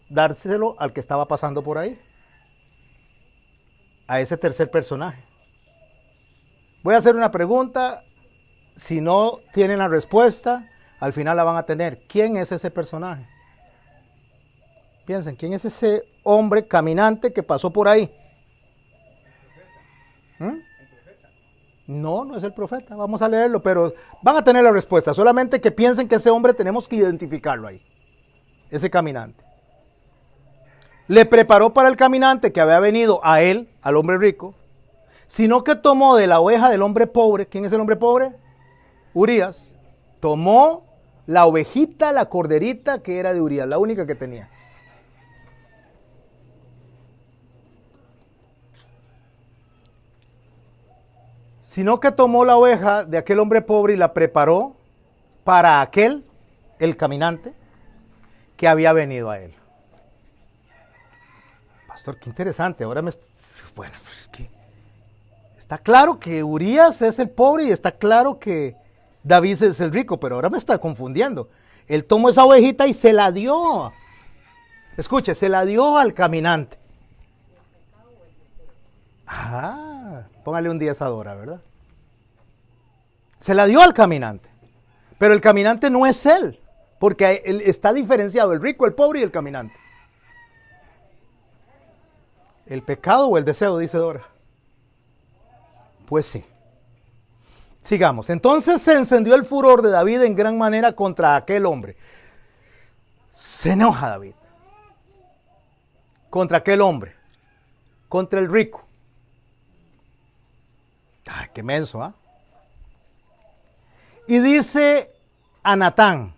dárselo al que estaba pasando por ahí. A ese tercer personaje. Voy a hacer una pregunta. Si no tienen la respuesta, al final la van a tener. ¿Quién es ese personaje? Piensen, ¿quién es ese hombre caminante que pasó por ahí? No, no es el profeta. Vamos a leerlo, pero van a tener la respuesta. Solamente que piensen que ese hombre tenemos que identificarlo ahí. Ese caminante. Le preparó para el caminante que había venido a él, al hombre rico, sino que tomó de la oveja del hombre pobre. ¿Quién es el hombre pobre? Urías. Tomó la ovejita, la corderita que era de Urías, la única que tenía. Sino que tomó la oveja de aquel hombre pobre y la preparó para aquel, el caminante, que había venido a él. Pastor, qué interesante. Ahora bueno, pues es que está claro que Urías es el pobre y está claro que David es el rico, pero ahora me está confundiendo. Él tomó esa ovejita y se la dio. Escuche, se la dio al caminante. Póngale un 10 ahora, ¿verdad? Se la dio al caminante. Pero el caminante no es él, porque él está diferenciado, el rico, el pobre y el caminante. ¿El pecado o el deseo? Dice Dora. Pues sí. Sigamos. Entonces se encendió el furor de David en gran manera contra aquel hombre. Se enoja David. Contra aquel hombre. Contra el rico. Ay, qué menso, ¿ah? Y dice a Natán: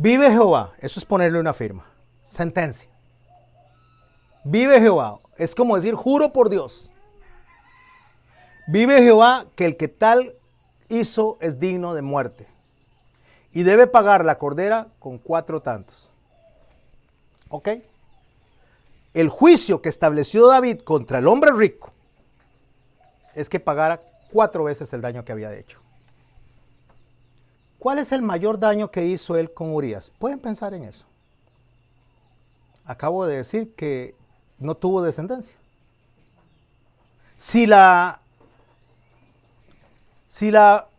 Vive Jehová, eso es ponerle una firma, sentencia. Vive Jehová, es como decir, juro por Dios. Vive Jehová, que el que tal hizo es digno de muerte, y debe pagar la cordera con 4 tantos. ¿Ok? El juicio que estableció David contra el hombre rico es que pagara 4 veces el daño que había hecho. ¿Cuál es el mayor daño que hizo él con Urías? Pueden pensar en eso. Acabo de decir que no tuvo descendencia. Si la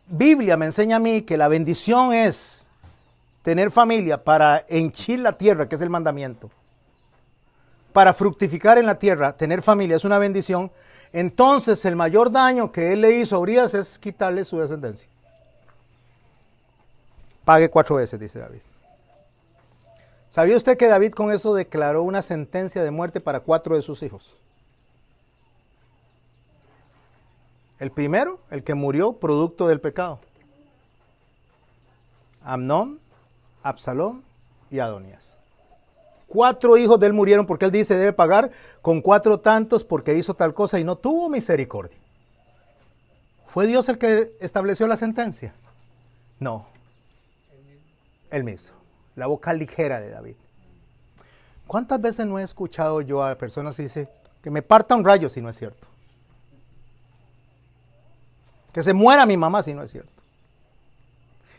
Biblia me enseña a mí que la bendición es tener familia para henchir la tierra, que es el mandamiento, para fructificar en la tierra, tener familia es una bendición, entonces el mayor daño que él le hizo a Urías es quitarle su descendencia. Pague 4 veces, dice David. ¿Sabía usted que David con eso declaró una sentencia de muerte para 4 de sus hijos? El primero, el que murió producto del pecado. Amnón, Absalón y Adonías. 4 hijos de él murieron porque él dice debe pagar con 4 tantos porque hizo tal cosa y no tuvo misericordia. ¿Fue Dios el que estableció la sentencia? No. Él mismo. La boca ligera de David. ¿Cuántas veces no he escuchado yo a personas que dicen que me parta un rayo si no es cierto? Que se muera mi mamá si no es cierto.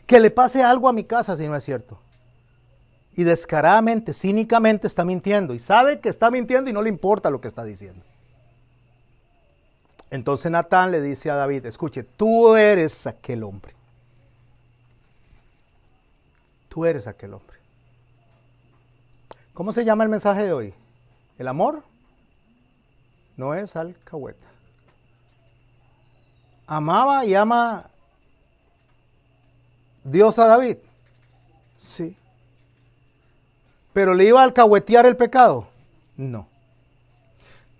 Que le pase algo a mi casa si no es cierto. Y descaradamente, cínicamente está mintiendo. Y sabe que está mintiendo y no le importa lo que está diciendo. Entonces Natán le dice a David, escuche, tú eres aquel hombre. Tú eres aquel hombre. ¿Cómo se llama el mensaje de hoy? ¿El amor? No es alcahueta. ¿Amaba y ama Dios a David? Sí. ¿Pero le iba a alcahuetear el pecado? No.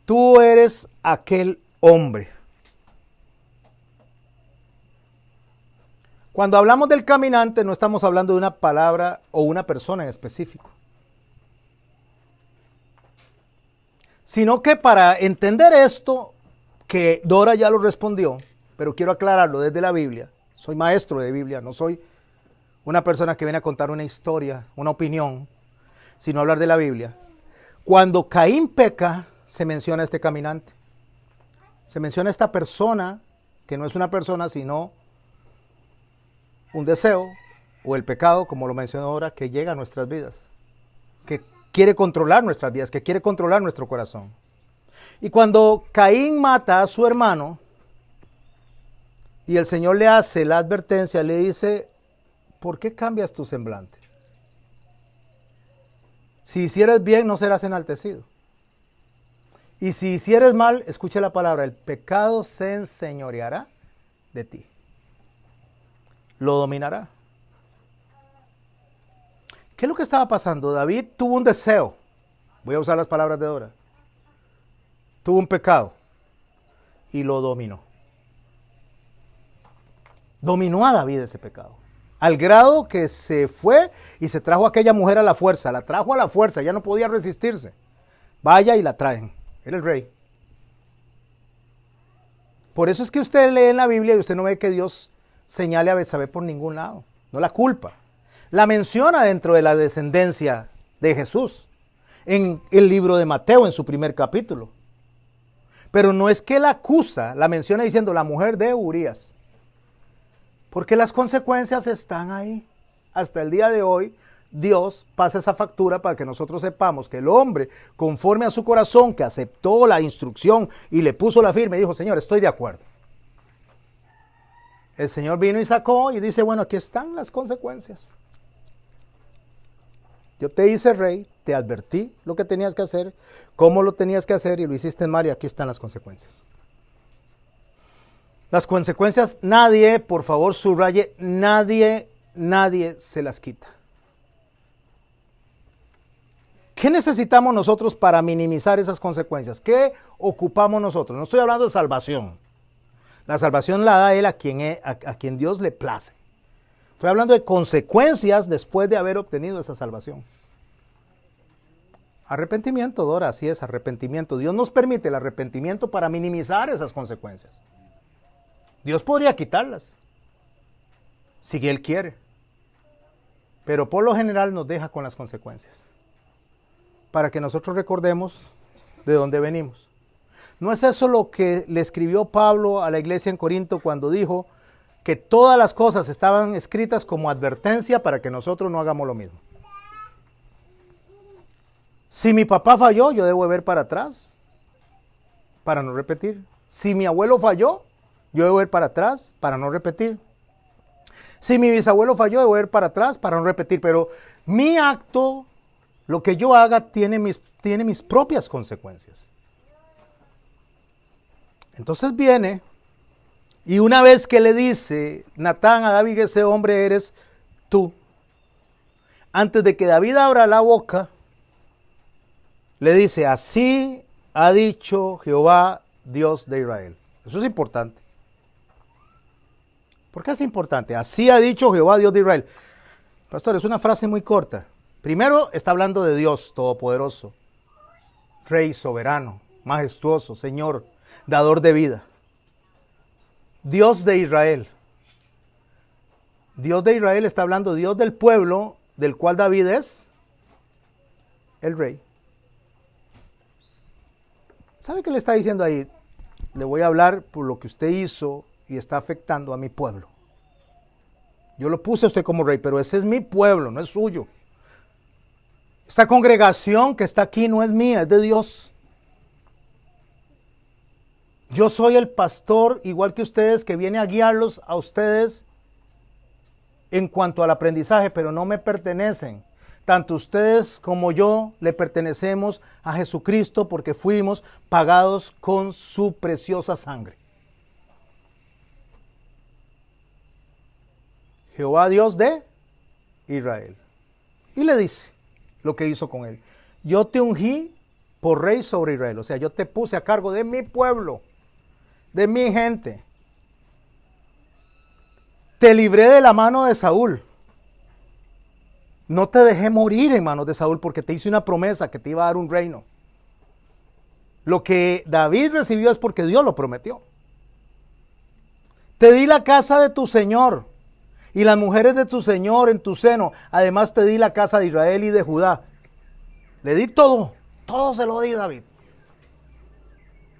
Tú eres aquel hombre. Cuando hablamos del caminante no estamos hablando de una palabra o una persona en específico. Sino que para entender esto, que Dora ya lo respondió, pero quiero aclararlo desde la Biblia. Soy maestro de Biblia, no soy una persona que viene a contar una historia, una opinión, sino hablar de la Biblia. Cuando Caín peca, se menciona este caminante. Se menciona esta persona, que no es una persona, sino un deseo o el pecado, como lo mencionó ahora, que llega a nuestras vidas, que quiere controlar nuestras vidas, que quiere controlar nuestro corazón. Y cuando Caín mata a su hermano y el Señor le hace la advertencia, le dice, ¿por qué cambias tu semblante? Si hicieres bien, no serás enaltecido. Y si hicieres mal, escuche la palabra, el pecado se enseñoreará de ti. Lo dominará. ¿Qué es lo que estaba pasando? David tuvo un deseo. Voy a usar las palabras de Dora. Tuvo un pecado y lo dominó. Dominó a David ese pecado. Al grado que se fue y se trajo a aquella mujer a la fuerza. La trajo a la fuerza, ya no podía resistirse. Vaya y la traen. Era el rey. Por eso es que usted lee en la Biblia y usted no ve que Dios señale a Betsabé por ningún lado. No la culpa. La menciona dentro de la descendencia de Jesús. En el libro de Mateo, en su primer capítulo. Pero no es que la acusa, la menciona diciendo la mujer de Urías. Porque las consecuencias están ahí. Hasta el día de hoy, Dios pasa esa factura para que nosotros sepamos que el hombre, conforme a su corazón, que aceptó la instrucción y le puso la firma y dijo, Señor, estoy de acuerdo. El Señor vino y sacó y dice, bueno, aquí están las consecuencias. Yo te hice rey, te advertí lo que tenías que hacer, cómo lo tenías que hacer y lo hiciste mal y aquí están las consecuencias. Las consecuencias, nadie, por favor subraye, nadie se las quita. ¿Qué necesitamos nosotros para minimizar esas consecuencias? ¿Qué ocupamos nosotros? No estoy hablando de salvación. La salvación la da Él a quien Dios le place. Estoy hablando de consecuencias después de haber obtenido esa salvación. Arrepentimiento, Dora, así es, arrepentimiento. Dios nos permite el arrepentimiento para minimizar esas consecuencias. Dios podría quitarlas, si Él quiere. Pero por lo general nos deja con las consecuencias. Para que nosotros recordemos de dónde venimos. ¿No es eso lo que le escribió Pablo a la iglesia en Corinto cuando dijo que todas las cosas estaban escritas como advertencia para que nosotros no hagamos lo mismo? Si mi papá falló, yo debo ver para atrás para no repetir. Si mi abuelo falló, yo debo ver para atrás para no repetir. Si mi bisabuelo falló, debo ver para atrás para no repetir. Pero mi acto, lo que yo haga, tiene mis propias consecuencias. Entonces viene, y una vez que le dice Natán a David, ese hombre eres tú, antes de que David abra la boca, le dice, así ha dicho Jehová, Dios de Israel. Eso es importante. ¿Por qué es importante? Así ha dicho Jehová, Dios de Israel. Pastor, es una frase muy corta. Primero está hablando de Dios Todopoderoso, Rey soberano, majestuoso, Señor, dador de vida. Dios de Israel. Dios de Israel está hablando Dios del pueblo del cual David es el rey. ¿Sabe qué le está diciendo ahí? Le voy a hablar por lo que usted hizo y está afectando a mi pueblo. Yo lo puse a usted como rey, pero ese es mi pueblo, no es suyo. Esta congregación que está aquí no es mía, es de Dios. Yo soy el pastor, igual que ustedes, que viene a guiarlos a ustedes en cuanto al aprendizaje, pero no me pertenecen. Tanto ustedes como yo le pertenecemos a Jesucristo porque fuimos pagados con su preciosa sangre. Jehová Dios de Israel. Y le dice lo que hizo con él. Yo te ungí por rey sobre Israel. O sea, yo te puse a cargo de mi pueblo, de mi gente. Te libré de la mano de Saúl. No te dejé morir en manos de Saúl porque te hice una promesa que te iba a dar un reino. Lo que David recibió es porque Dios lo prometió. Te di la casa de tu Señor y las mujeres de tu Señor en tu seno. Además te di la casa de Israel y de Judá. Le di todo, todo se lo di, David.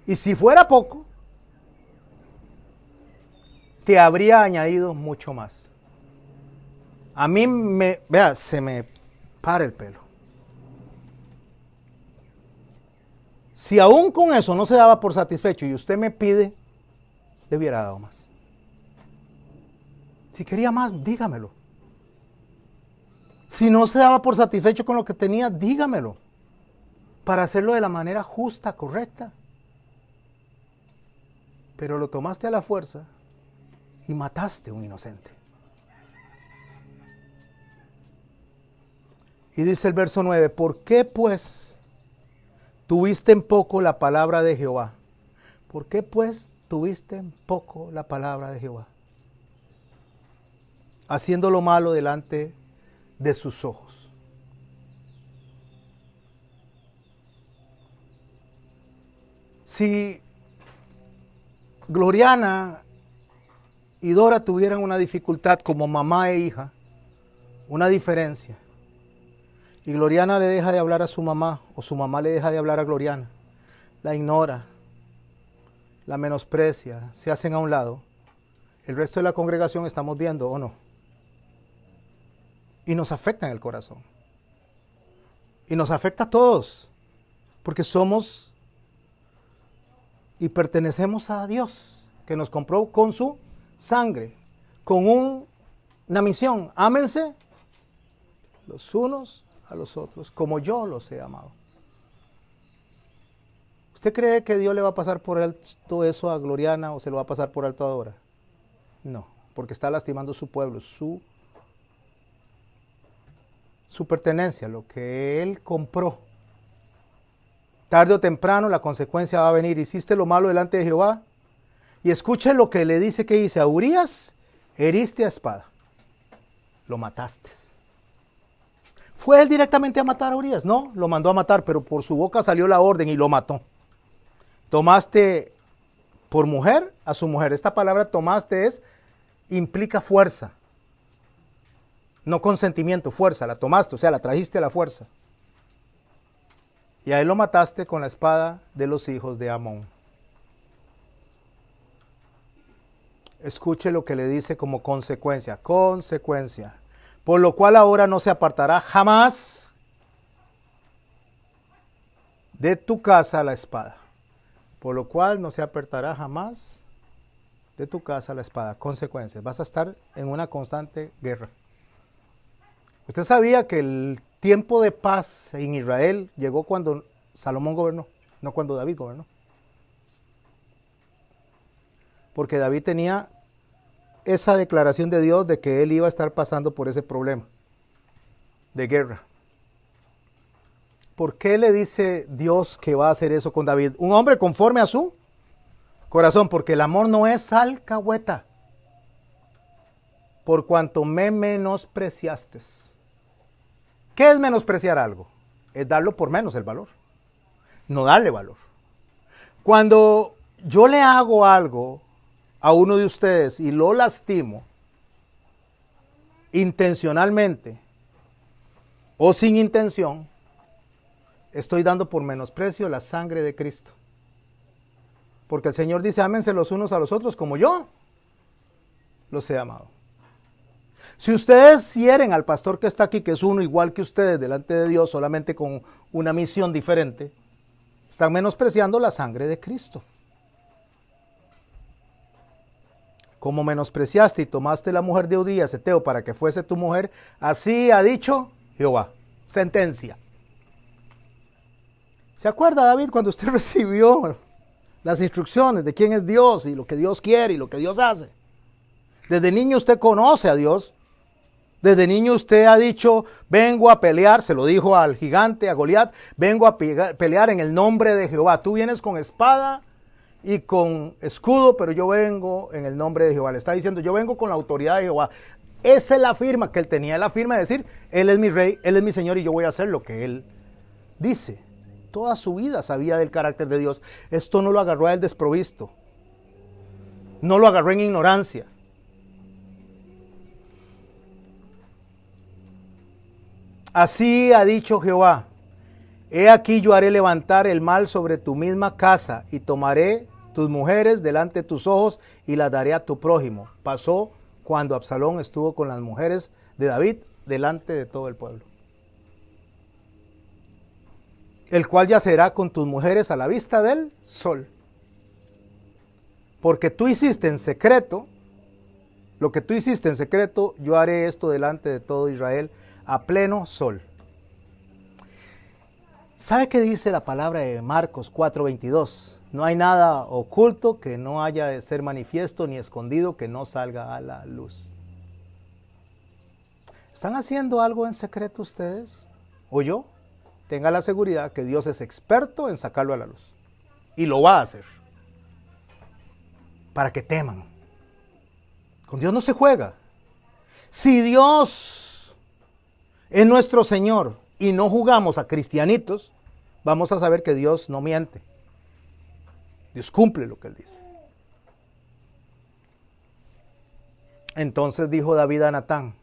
Y si fuera poco, te habría añadido mucho más. A mí se me para el pelo. Si aún con eso no se daba por satisfecho y usted me pide, le hubiera dado más. Si quería más, dígamelo. Si no se daba por satisfecho con lo que tenía, dígamelo. Para hacerlo de la manera justa, correcta. Pero lo tomaste a la fuerza y mataste a un inocente. Y dice el verso 9, ¿por qué pues tuviste en poco la palabra de Jehová? ¿Por qué pues tuviste en poco la palabra de Jehová? Haciendo lo malo delante de sus ojos. Si Gloriana y Dora tuvieran una dificultad como mamá e hija, una diferencia, y Gloriana le deja de hablar a su mamá, o su mamá le deja de hablar a Gloriana, la ignora, la menosprecia, se hacen a un lado, el resto de la congregación estamos viendo, ¿o no? Y nos afecta en el corazón. Y nos afecta a todos, porque somos y pertenecemos a Dios, que nos compró con su sangre, con una misión. Ámense los unos a los otros, como yo los he amado. ¿Usted cree que Dios le va a pasar por alto eso a Gloriana o se lo va a pasar por alto a Dora? No, porque está lastimando su pueblo, su pertenencia, lo que Él compró. Tarde o temprano la consecuencia va a venir. Hiciste lo malo delante de Jehová. Y escuche lo que le dice que dice, a Urías heriste a espada. lo mataste. ¿Fue él directamente a matar a Urías? No, lo mandó a matar, pero por su boca salió la orden y lo mató. Tomaste por mujer a su mujer. Esta palabra tomaste implica fuerza. No consentimiento, fuerza. La tomaste, o sea, la trajiste a la fuerza. Y a él lo mataste con la espada de los hijos de Amón. Escuche lo que le dice como consecuencia. Consecuencia. Por lo cual ahora no se apartará jamás de tu casa la espada. Por lo cual no se apartará jamás de tu casa la espada. Consecuencias. Vas a estar en una constante guerra. Usted sabía que el tiempo de paz en Israel llegó cuando Salomón gobernó, no cuando David gobernó. Porque David tenía esa declaración de Dios de que él iba a estar pasando por ese problema de guerra. ¿Por qué le dice Dios que va a hacer eso con David? Un hombre conforme a su corazón, porque el amor no es alcahueta. Por cuanto me menospreciaste. ¿Qué es menospreciar algo? Es darlo por menos el valor. No darle valor. Cuando yo le hago algo a uno de ustedes y lo lastimo intencionalmente o sin intención, estoy dando por menosprecio la sangre de Cristo. Porque el Señor dice, ámense los unos a los otros como yo los he amado. Si ustedes hieren al pastor que está aquí, que es uno igual que ustedes delante de Dios, solamente con una misión diferente, están menospreciando la sangre de Cristo. Como menospreciaste y tomaste la mujer de Urías, Eteo, para que fuese tu mujer, así ha dicho Jehová. Sentencia. ¿Se acuerda, David, cuando usted recibió las instrucciones de quién es Dios y lo que Dios quiere y lo que Dios hace? Desde niño usted conoce a Dios. Desde niño usted ha dicho, vengo a pelear, se lo dijo al gigante, a Goliat, vengo a pelear en el nombre de Jehová. Tú vienes con espada y con escudo, pero yo vengo en el nombre de Jehová. Le está diciendo, yo vengo con la autoridad de Jehová. Esa es la firma que él tenía, la firma de decir, él es mi rey, él es mi señor y yo voy a hacer lo que él dice. Toda su vida sabía del carácter de Dios. Esto no lo agarró a él desprovisto. No lo agarró en ignorancia. Así ha dicho Jehová, he aquí yo haré levantar el mal sobre tu misma casa y tomaré tus mujeres delante de tus ojos y las daré a tu prójimo. Pasó cuando Absalón estuvo con las mujeres de David delante de todo el pueblo. El cual yacerá con tus mujeres a la vista del sol. Porque tú hiciste en secreto, lo que tú hiciste en secreto, yo haré esto delante de todo Israel a pleno sol. ¿Sabe qué dice la palabra de Marcos 4:22? No hay nada oculto que no haya de ser manifiesto, ni escondido que no salga a la luz. ¿Están haciendo algo en secreto ustedes? ¿O yo? Tenga la seguridad que Dios es experto en sacarlo a la luz. Y lo va a hacer. Para que teman. Con Dios no se juega. Si Dios es nuestro Señor y no jugamos a cristianitos, vamos a saber que Dios no miente. Dios cumple lo que Él dice. Entonces dijo David a Natán.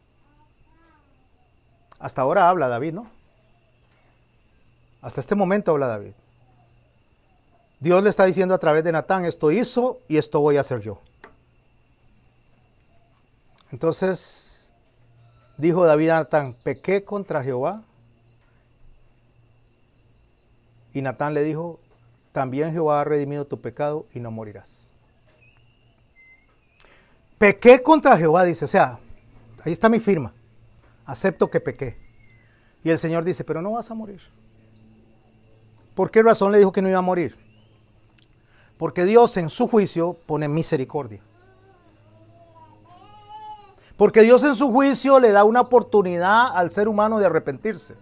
Hasta ahora habla David, ¿no? Hasta este momento habla David. Dios le está diciendo a través de Natán, esto hizo y esto voy a hacer yo. Entonces dijo David a Natán, pequé contra Jehová. Y Natán le dijo, también Jehová ha redimido tu pecado y no morirás. Pequé contra Jehová, dice, o sea, ahí está mi firma. Acepto que pequé. Y el Señor dice, pero no vas a morir. ¿Por qué razón le dijo que no iba a morir? Porque Dios en su juicio pone misericordia. Porque Dios en su juicio le da una oportunidad al ser humano de arrepentirse.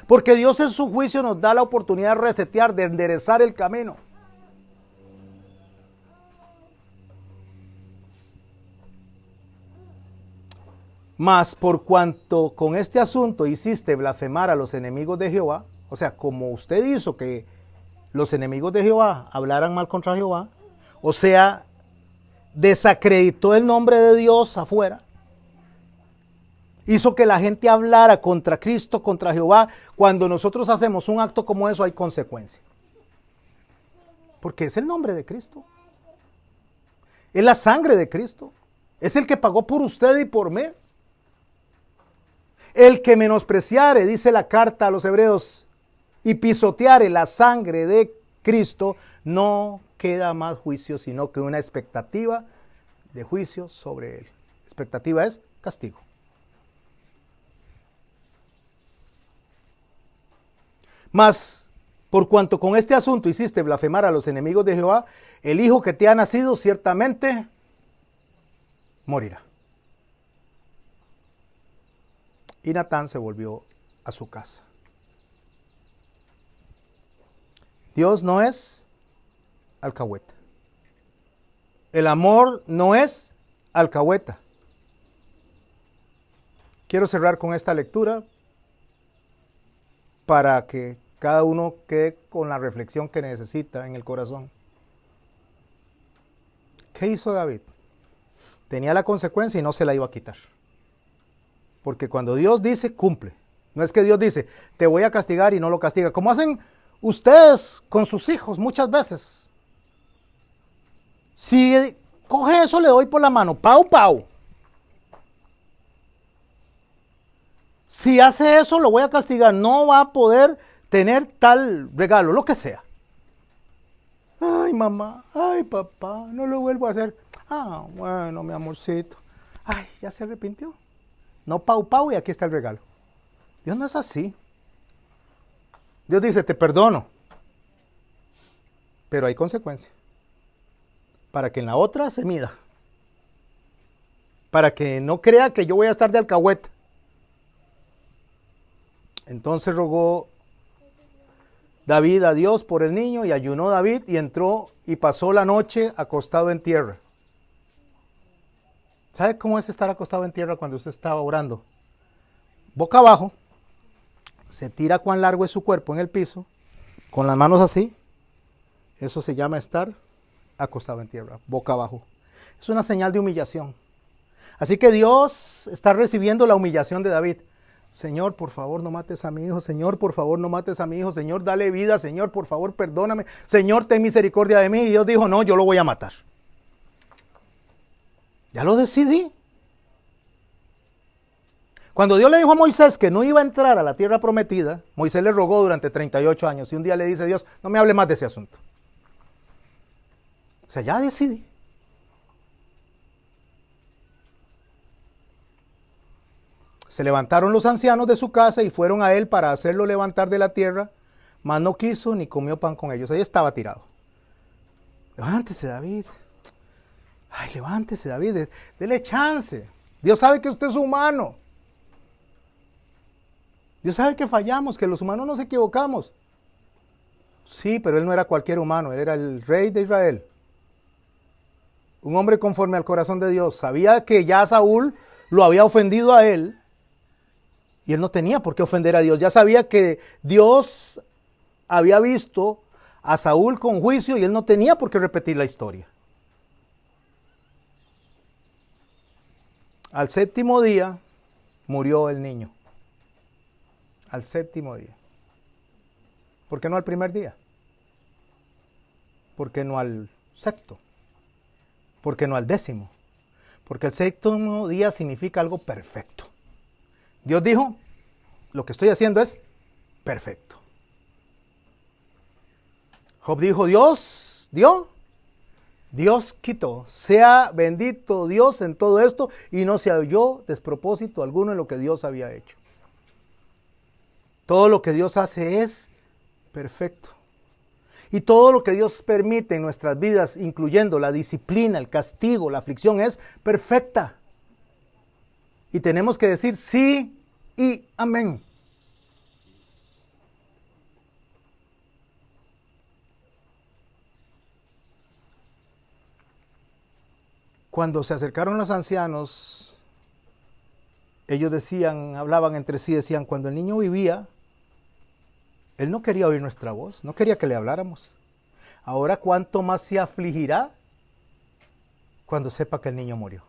Porque Dios en su juicio nos da la oportunidad de resetear, de enderezar el camino. Mas por cuanto con este asunto hiciste blasfemar a los enemigos de Jehová, o sea, como usted hizo que los enemigos de Jehová hablaran mal contra Jehová, o sea, desacreditó el nombre de Dios afuera, hizo que la gente hablara contra Cristo, contra Jehová. Cuando nosotros hacemos un acto como eso hay consecuencia. Porque es el nombre de Cristo. Es la sangre de Cristo. Es el que pagó por usted y por mí. El que menospreciare, dice la carta a los hebreos, y pisoteare la sangre de Cristo, no queda más juicio, sino que una expectativa de juicio sobre él. Expectativa es castigo. Mas, por cuanto con este asunto hiciste blasfemar a los enemigos de Jehová, el hijo que te ha nacido ciertamente morirá. Y Natán se volvió a su casa. Dios no es alcahueta. El amor no es alcahueta. Quiero cerrar con esta lectura para que cada uno quede con la reflexión que necesita en el corazón. ¿Qué hizo David? Tenía la consecuencia y no se la iba a quitar. Porque cuando Dios dice, cumple. No es que Dios dice, te voy a castigar y no lo castiga. Como hacen ustedes con sus hijos muchas veces. Si coge eso, le doy por la mano. Pau, pau. Si hace eso, lo voy a castigar. No va a poder tener tal regalo, lo que sea. Ay, mamá. Ay, papá. No lo vuelvo a hacer. Ah, bueno, mi amorcito. Ay, ya se arrepintió. No, pau, pau, y aquí está el regalo. Dios no es así. Dios dice, te perdono. Pero hay consecuencia. Para que en la otra se mida. Para que no crea que yo voy a estar de alcahueta. Entonces rogó David a Dios por el niño y ayunó David y entró y pasó la noche acostado en tierra. ¿Sabe cómo es estar acostado en tierra cuando usted estaba orando? Boca abajo, se tira cuán largo es su cuerpo en el piso, con las manos así. Eso se llama estar acostado en tierra, boca abajo. Es una señal de humillación. Así que Dios está recibiendo la humillación de David. Señor, por favor, no mates a mi hijo. Señor, por favor, no mates a mi hijo. Señor, dale vida. Señor, por favor, perdóname. Señor, ten misericordia de mí. Y Dios dijo, no, yo lo voy a matar. Ya lo decidí. Cuando Dios le dijo a Moisés que no iba a entrar a la tierra prometida, Moisés le rogó durante 38 años. Y un día le dice a Dios, no me hable más de ese asunto. O sea, ya decidí. Se levantaron los ancianos de su casa y fueron a él para hacerlo levantar de la tierra, mas no quiso ni comió pan con ellos. Ahí estaba tirado. Levántese, David. Ay, levántese, David. Dele chance. Dios sabe que usted es humano. Dios sabe que fallamos, que los humanos nos equivocamos. Sí, pero él no era cualquier humano, él era el rey de Israel. Un hombre conforme al corazón de Dios. Sabía que ya Saúl lo había ofendido a él. Y él no tenía por qué ofender a Dios. Ya sabía que Dios había visto a Saúl con juicio y él no tenía por qué repetir la historia. Al séptimo día murió el niño. Al séptimo día. ¿Por qué no al primer día? ¿Por qué no al sexto? ¿Por qué no al décimo? Porque el séptimo día significa algo perfecto. Dios dijo, lo que estoy haciendo es perfecto. Job dijo, Dios dio, Dios quitó. Sea bendito Dios en todo esto y no se halló despropósito alguno en lo que Dios había hecho. Todo lo que Dios hace es perfecto. Y todo lo que Dios permite en nuestras vidas, incluyendo la disciplina, el castigo, la aflicción, es perfecta. Y tenemos que decir sí y amén. Cuando se acercaron los ancianos ellos decían, hablaban entre sí, decían, cuando el niño vivía, él no quería oír nuestra voz, no quería que le habláramos. Ahora, ¿cuánto más se afligirá cuando sepa que el niño murió?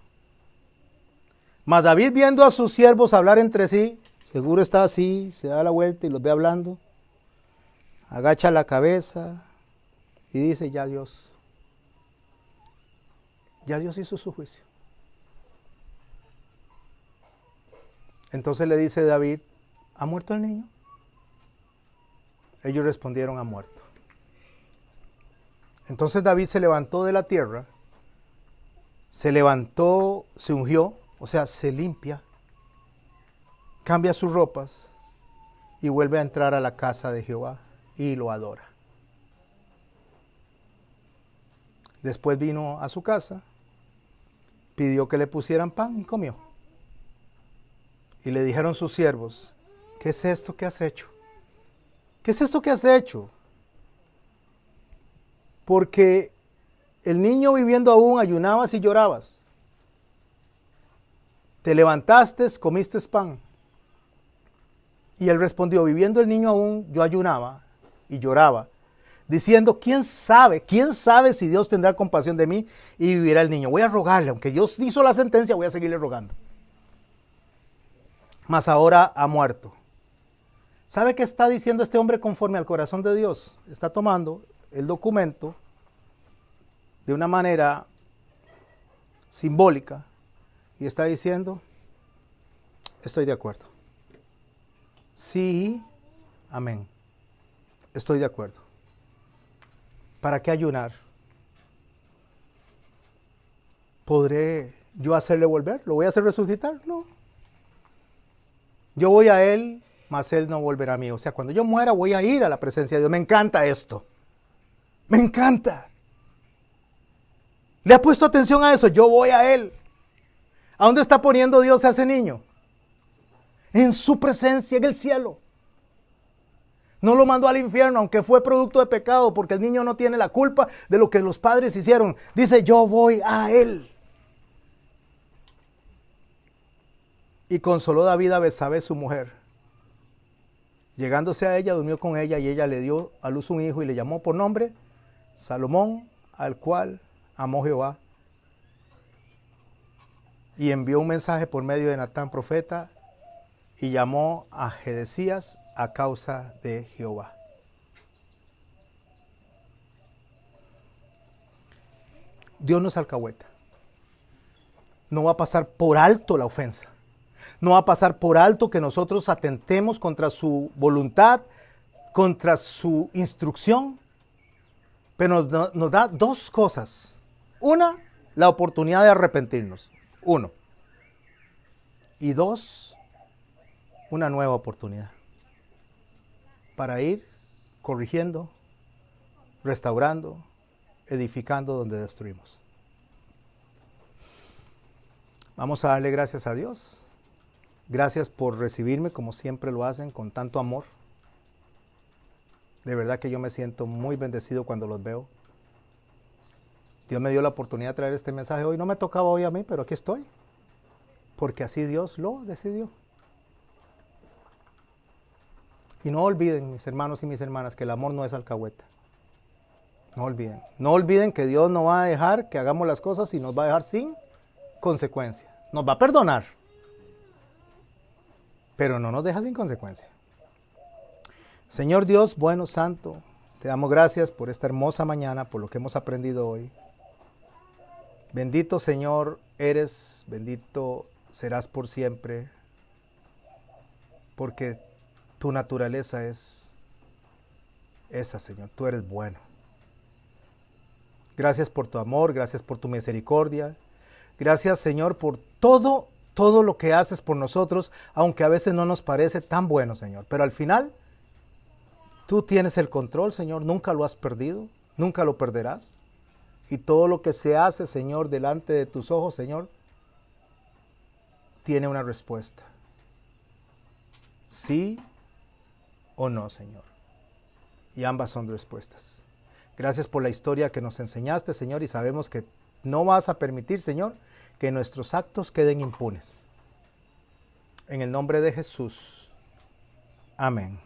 Mas David, viendo a sus siervos hablar entre sí, seguro está así, se da la vuelta y los ve hablando, agacha la cabeza y dice, ya Dios hizo su juicio. Entonces le dice David, ¿ha muerto el niño? Ellos respondieron, ha muerto. Entonces David se levantó de la tierra, se levantó, se ungió, o sea, se limpia, cambia sus ropas y vuelve a entrar a la casa de Jehová y lo adora. Después vino a su casa, pidió que le pusieran pan y comió. Y le dijeron sus siervos, ¿qué es esto que has hecho? ¿Qué es esto que has hecho? Porque el niño viviendo aún ayunabas y llorabas. Te levantaste, comiste pan. Y él respondió, viviendo el niño aún, yo ayunaba y lloraba, diciendo, ¿quién sabe si Dios tendrá compasión de mí y vivirá el niño? Voy a rogarle, aunque Dios hizo la sentencia, voy a seguirle rogando. Mas ahora ha muerto. ¿Sabe qué está diciendo este hombre conforme al corazón de Dios? Está tomando el documento de una manera simbólica y está diciendo, estoy de acuerdo. Sí, amén. Estoy de acuerdo. ¿Para qué ayunar? ¿Podré yo hacerle volver? ¿Lo voy a hacer resucitar? No. Yo voy a él, mas él no volverá a mí. O sea, cuando yo muera voy a ir a la presencia de Dios. Me encanta esto. Me encanta. ¿Le ha puesto atención a eso? Yo voy a él. ¿A dónde está poniendo Dios a ese niño? En su presencia, en el cielo. No lo mandó al infierno, aunque fue producto de pecado, porque el niño no tiene la culpa de lo que los padres hicieron. Dice, yo voy a él. Y consoló David a Betsabé, su mujer. Llegándose a ella, durmió con ella y ella le dio a luz un hijo y le llamó por nombre Salomón, al cual amó Jehová. Y envió un mensaje por medio de Natán, profeta, y llamó a Jedecías a causa de Jehová. Dios no es alcahueta. No va a pasar por alto la ofensa. No va a pasar por alto que nosotros atentemos contra su voluntad, contra su instrucción. Pero nos da dos cosas. Una, la oportunidad de arrepentirnos. Uno. Y dos, una nueva oportunidad para ir corrigiendo, restaurando, edificando donde destruimos. Vamos a darle gracias a Dios. Gracias por recibirme como siempre lo hacen, con tanto amor. De verdad que yo me siento muy bendecido cuando los veo. Dios me dio la oportunidad de traer este mensaje hoy. No me tocaba hoy a mí, pero aquí estoy. Porque así Dios lo decidió. Y no olviden, mis hermanos y mis hermanas, que el amor no es alcahueta. No olviden. No olviden que Dios no va a dejar que hagamos las cosas y nos va a dejar sin consecuencia. Nos va a perdonar, pero no nos deja sin consecuencia. Señor Dios, bueno, santo, te damos gracias por esta hermosa mañana, por lo que hemos aprendido hoy. Bendito Señor eres, bendito serás por siempre, porque tu naturaleza es esa, Señor. Tú eres bueno. Gracias por tu amor, gracias por tu misericordia. Gracias, Señor, por todo lo que haces por nosotros, aunque a veces no nos parece tan bueno, Señor. Pero al final, tú tienes el control, Señor. Nunca lo has perdido, nunca lo perderás. Y todo lo que se hace, Señor, delante de tus ojos, Señor, tiene una respuesta. Sí o no, Señor. Y ambas son respuestas. Gracias por la historia que nos enseñaste, Señor, y sabemos que no vas a permitir, Señor, que nuestros actos queden impunes. En el nombre de Jesús. Amén.